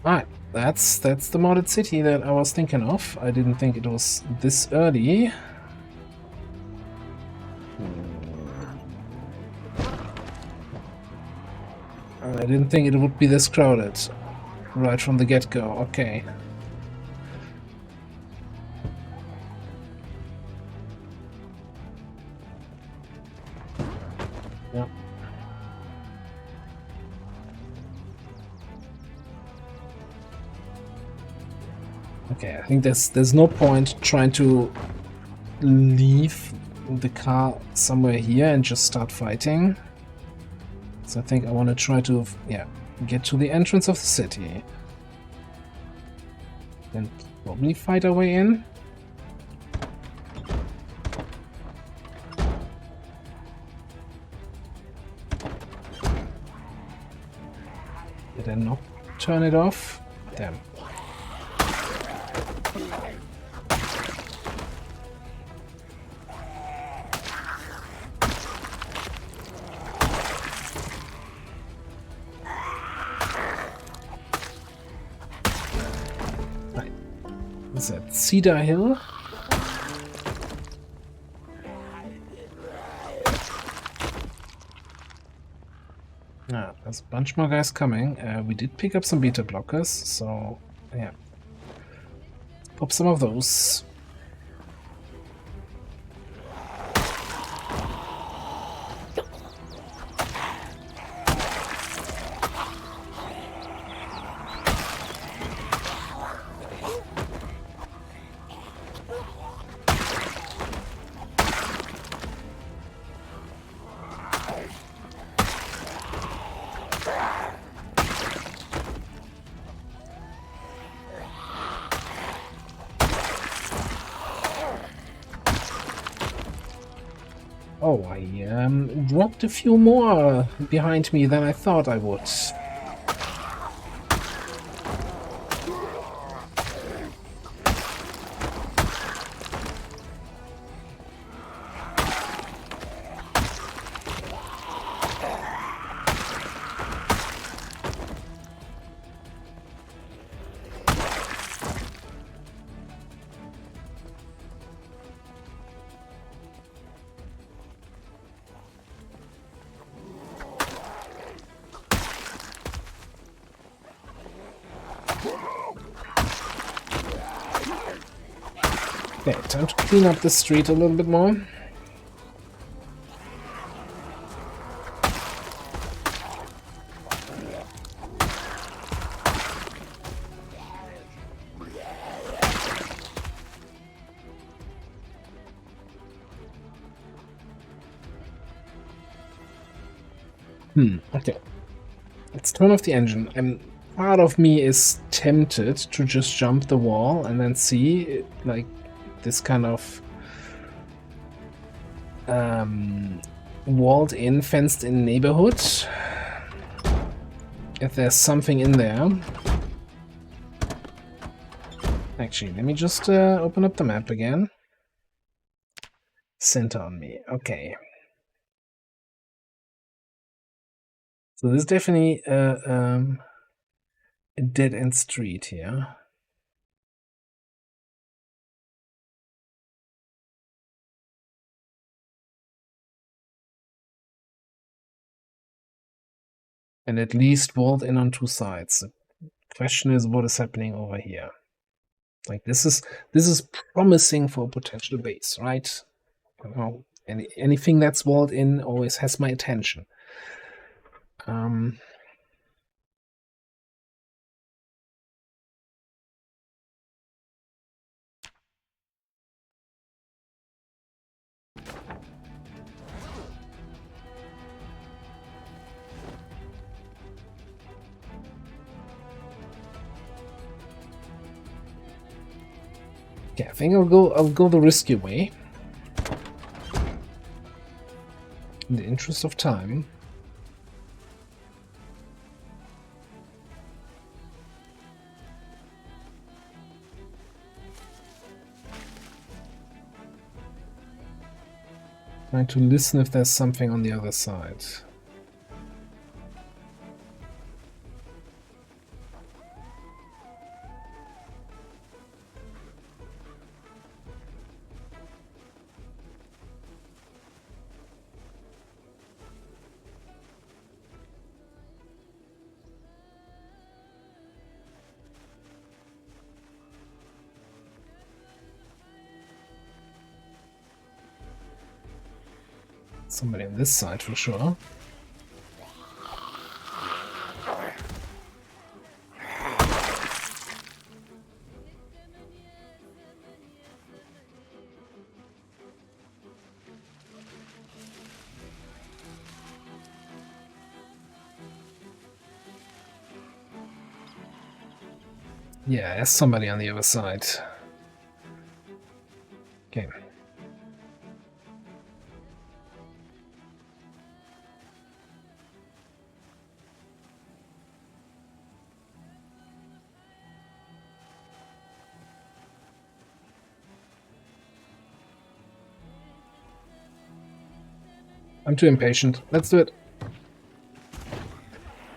Alright, that's the modded city that I was thinking of. I didn't think it was this early. I didn't think it would be this crowded right from the get-go. Okay. Yeah. Okay, I think there's no point trying to leave the car somewhere here and just start fighting. So I think I want to try to, yeah, get to the entrance of the city. Then probably fight our way in. Did I not turn it off? Damn. What's that? Cedar Hill? Ah, there's a bunch more guys coming. We did pick up some beta blockers, so yeah. Let's pop some of those. Oh, I dropped a few more behind me than I thought I would. Okay, time to clean up the street a little bit more. Okay. Let's turn off the engine. Part of me is tempted to just jump the wall and then see, like, this kind of walled-in, fenced-in neighborhood. If there's something in there. Actually, let me just open up the map again. Center on me. Okay. So this is definitely a dead-end street here. And at least walled in on two sides. The question is, what is happening over here? Like, this is promising for a potential base, right? You know, anything that's walled in always has my attention. Okay, I think I'll go the risky way. In the interest of time. Trying to listen if there's something on the other side. Somebody on this side for sure. Yeah, there's somebody on the other side. Okay. I'm too impatient. Let's do it.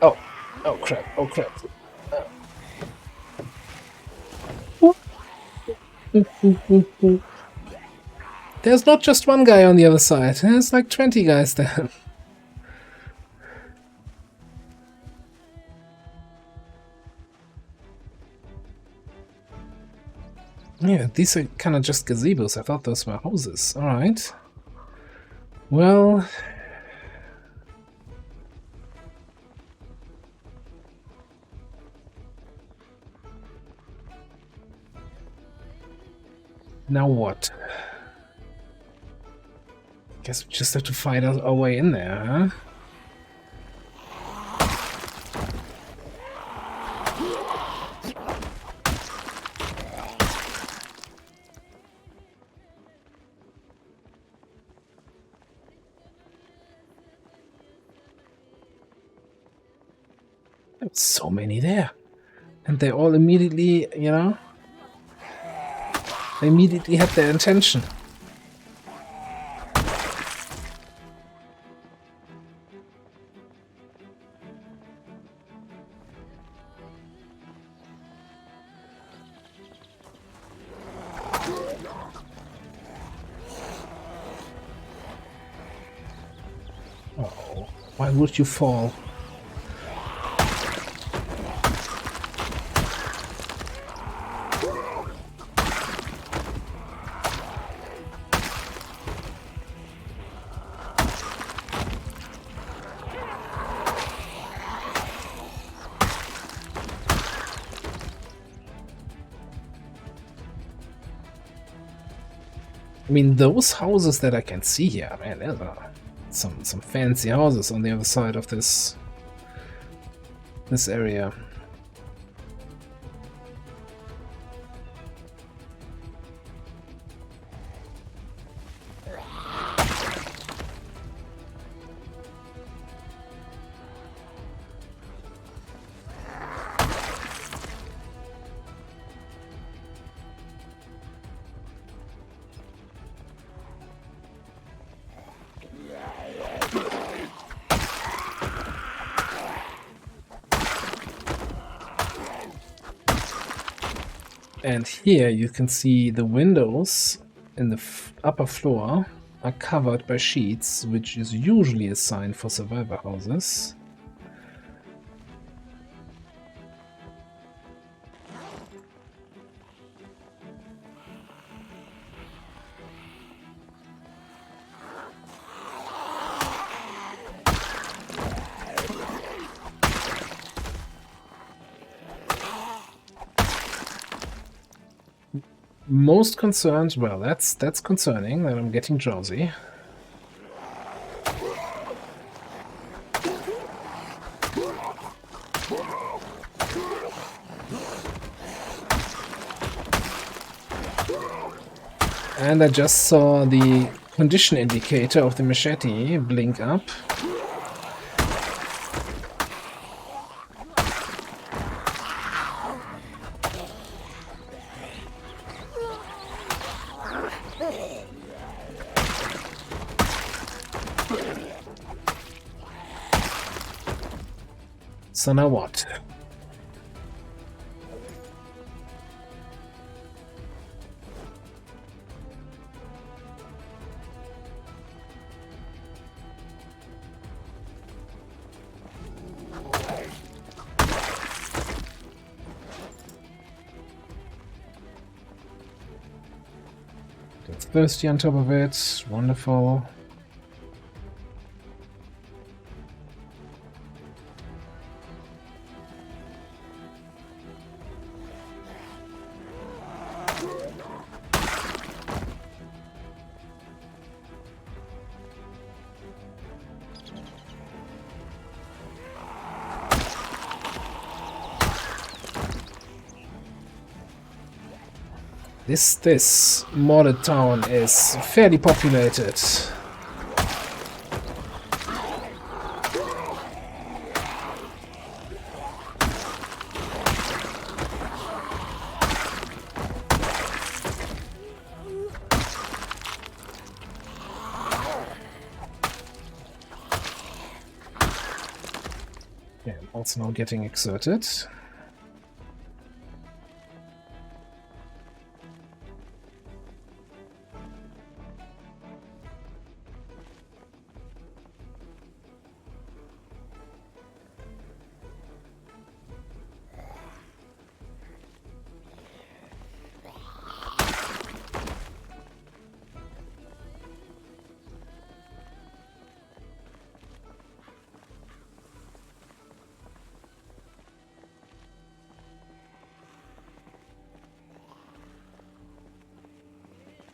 Oh. Oh crap. Oh crap. There's not just one guy on the other side. There's like 20 guys there. Yeah, these are kind of just gazebos. I thought those were houses. Alright. Well... Now what? Guess we just have to fight our way in there, huh? There's so many there. And they all immediately, you know... They immediately had their intention. Oh, why would you fall? I mean, those houses that I can see here, man, there's some fancy houses on the other side of this area. And here you can see the windows in the upper floor are covered by sheets, which is usually a sign for survivor houses. Most concerned, well, that's concerning that I'm getting drowsy. And I just saw the condition indicator of the machete blink up. So now what? It's thirsty on top of it. Wonderful. This modded town is fairly populated. Yeah, I'm also now getting exerted.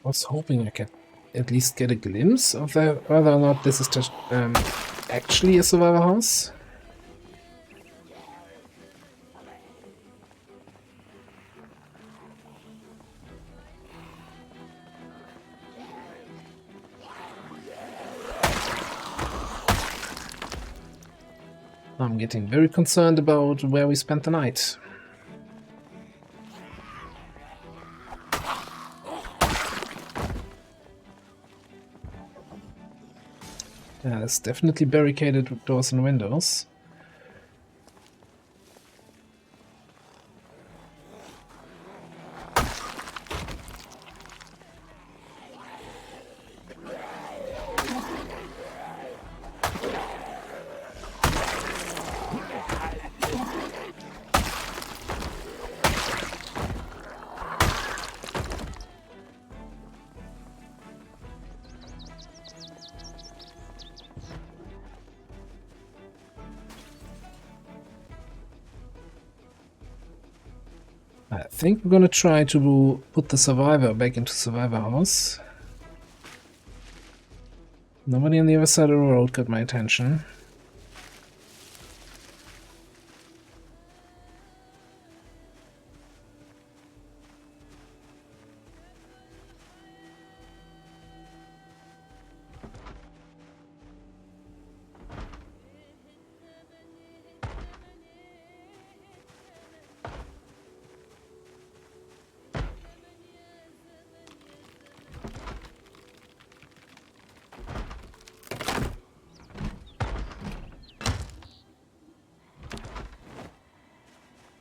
I was hoping I could at least get a glimpse of whether or not this is just actually a survivor house. I'm getting very concerned about where we spent the night. Yeah, it's definitely barricaded with doors and windows. I think we're gonna try to put the survivor back into survivor house. Nobody on the other side of the road got my attention.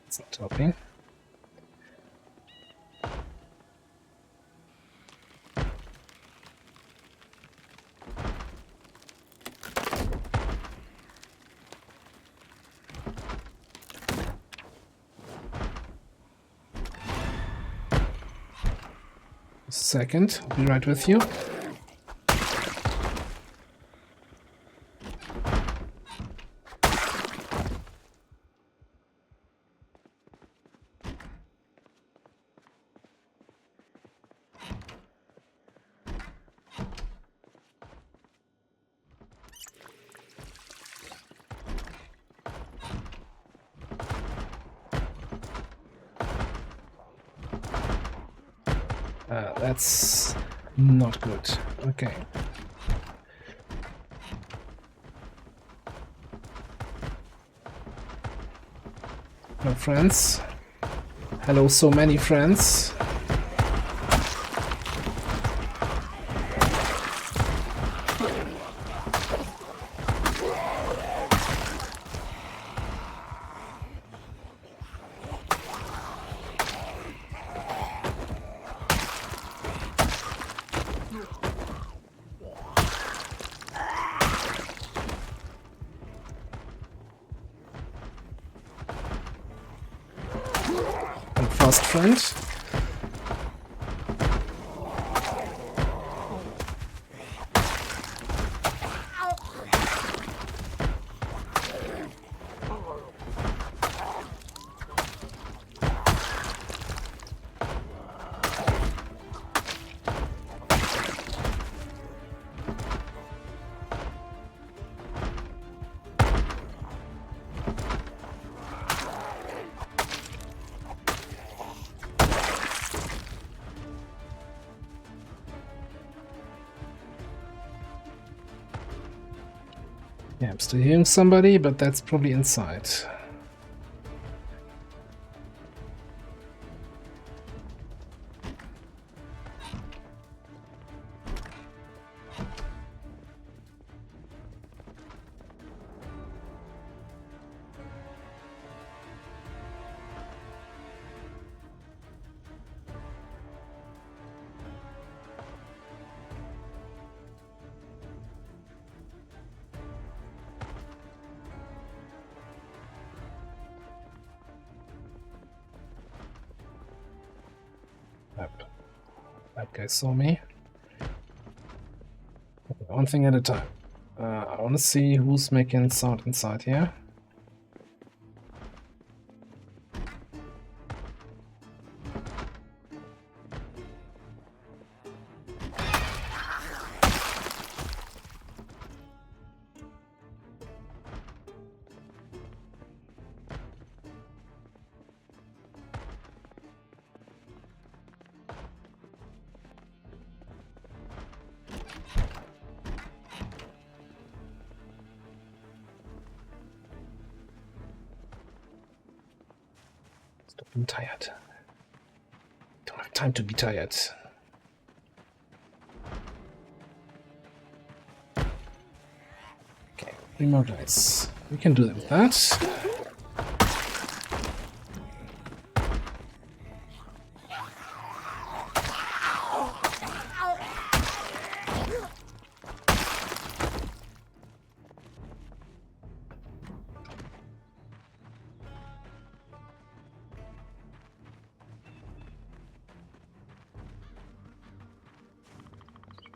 It's not helping. Second, I'll be right with you. That's not good. Okay. Hello, friends. Hello, so many friends. Fast friend. Yeah, I'm still hearing somebody, but that's probably inside. That guy saw me. Okay, one thing at a time. I want to see who's making sound inside here. I'm tired. Don't have time to be tired. Okay, 3 more guys. We can do with that.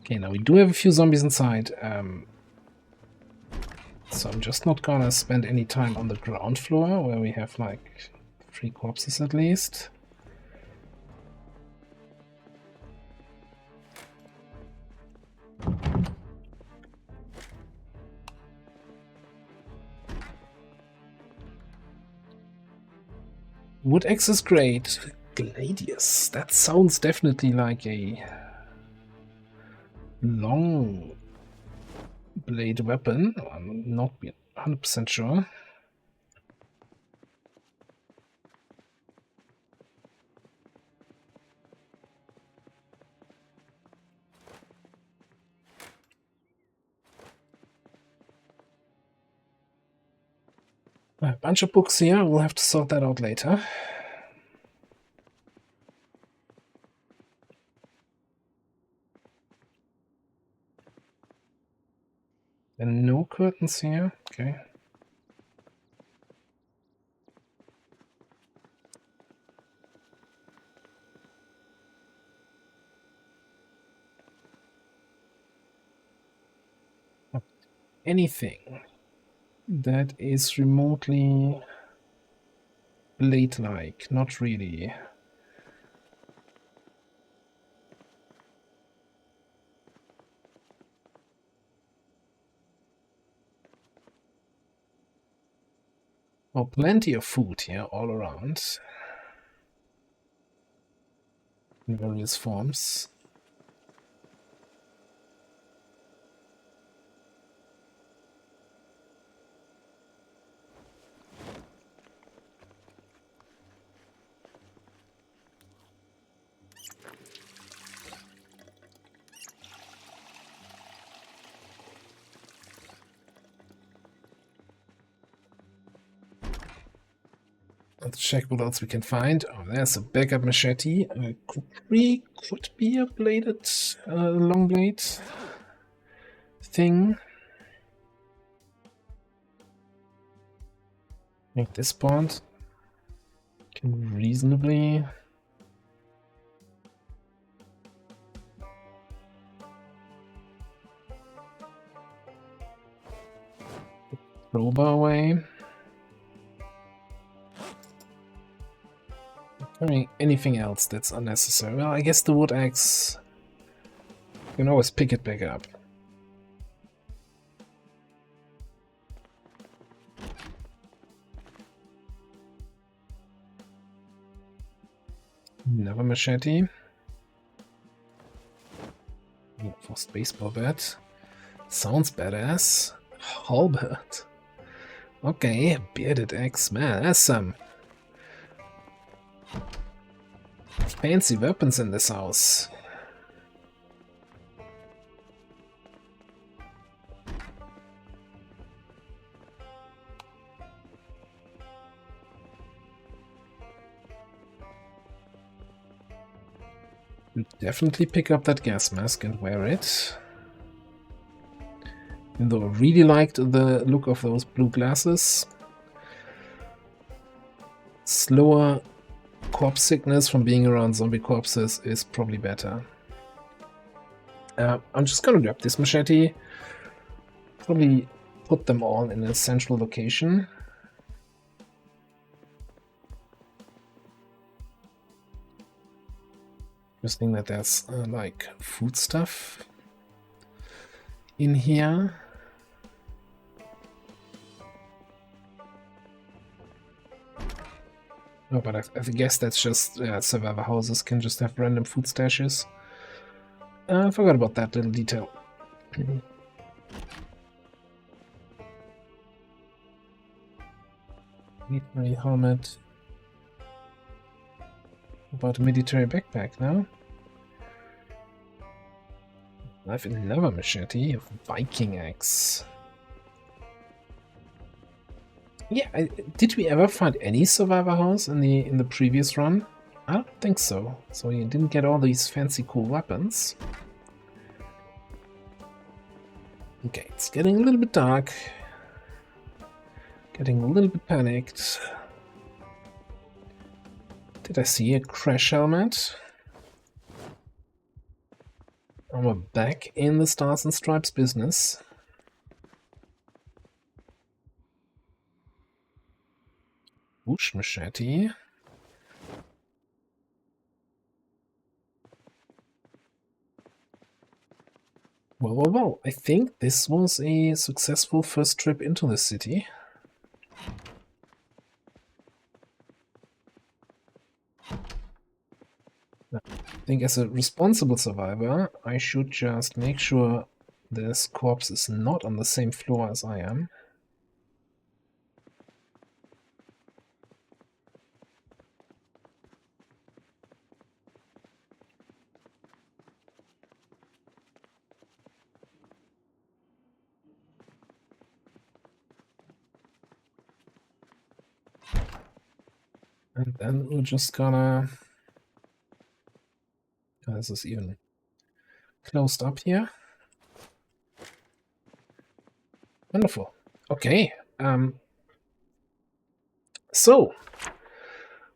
Okay, now we do have a few zombies inside, so I'm just not gonna spend any time on the ground floor, where we have like 3 corpses at least. Wood axe is great. Gladius, that sounds definitely like a long blade weapon. I'm not 100% sure. A bunch of books here. We'll have to sort that out later. And no curtains here. Okay. Anything that is remotely blade-like, not really. Oh, plenty of food here all around. in various forms. Let's check what else we can find. Oh, there's a backup machete. Could be a bladed, long blade thing. At this point, can reasonably crowbar away. Anything else that's unnecessary? Well, I guess the wood axe, you can always pick it back up. Another machete. Forced baseball bat. Sounds badass. Halberd. Okay, bearded axe. Man, that's some fancy weapons in this house. Definitely pick up that gas mask and wear it. Even though I really liked the look of those blue glasses. Slower corpse sickness from being around zombie corpses is probably better. I'm just gonna grab this machete. Probably put them all in a central location. Interesting that there's like food stuff in here. Oh, but I guess that's just survivor houses can just have random food stashes. I forgot about that little detail. Military helmet. About a military backpack now. Knife and leather machete, Viking axe. Yeah, did we ever find any survivor house in the previous run? I don't think so. So you didn't get all these fancy cool weapons. Okay, it's getting a little bit dark. Getting a little bit panicked. Did I see a crash helmet? We're back in the Stars and Stripes business. Bush machete. Well, I think this was a successful first trip into the city. I think as a responsible survivor, I should just make sure this corpse is not on the same floor as I am. And then we're just gonna... Oh, this is even closed up here. Wonderful. Okay. So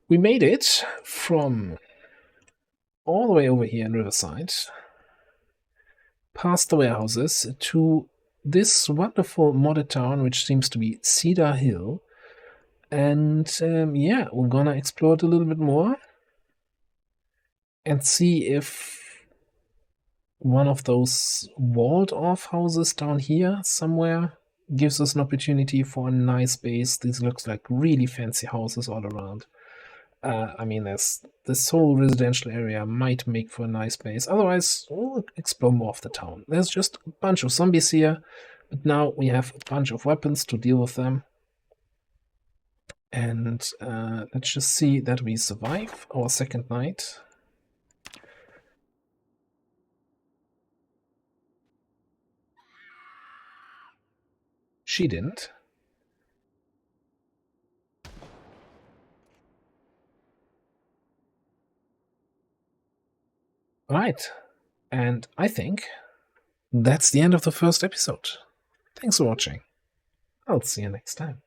we made it from all the way over here in Riverside, past the warehouses, to this wonderful modded town, which seems to be Cedar Hill. And yeah, we're gonna explore it a little bit more and see if one of those walled-off houses down here somewhere gives us an opportunity for a nice base. These looks like really fancy houses all around. I mean, this whole residential area might make for a nice base. Otherwise, we'll explore more of the town. There's just a bunch of zombies here, but now we have a bunch of weapons to deal with them. And let's just see that we survive our second night. She didn't. Right. And I think that's the end of the first episode. Thanks for watching. I'll see you next time.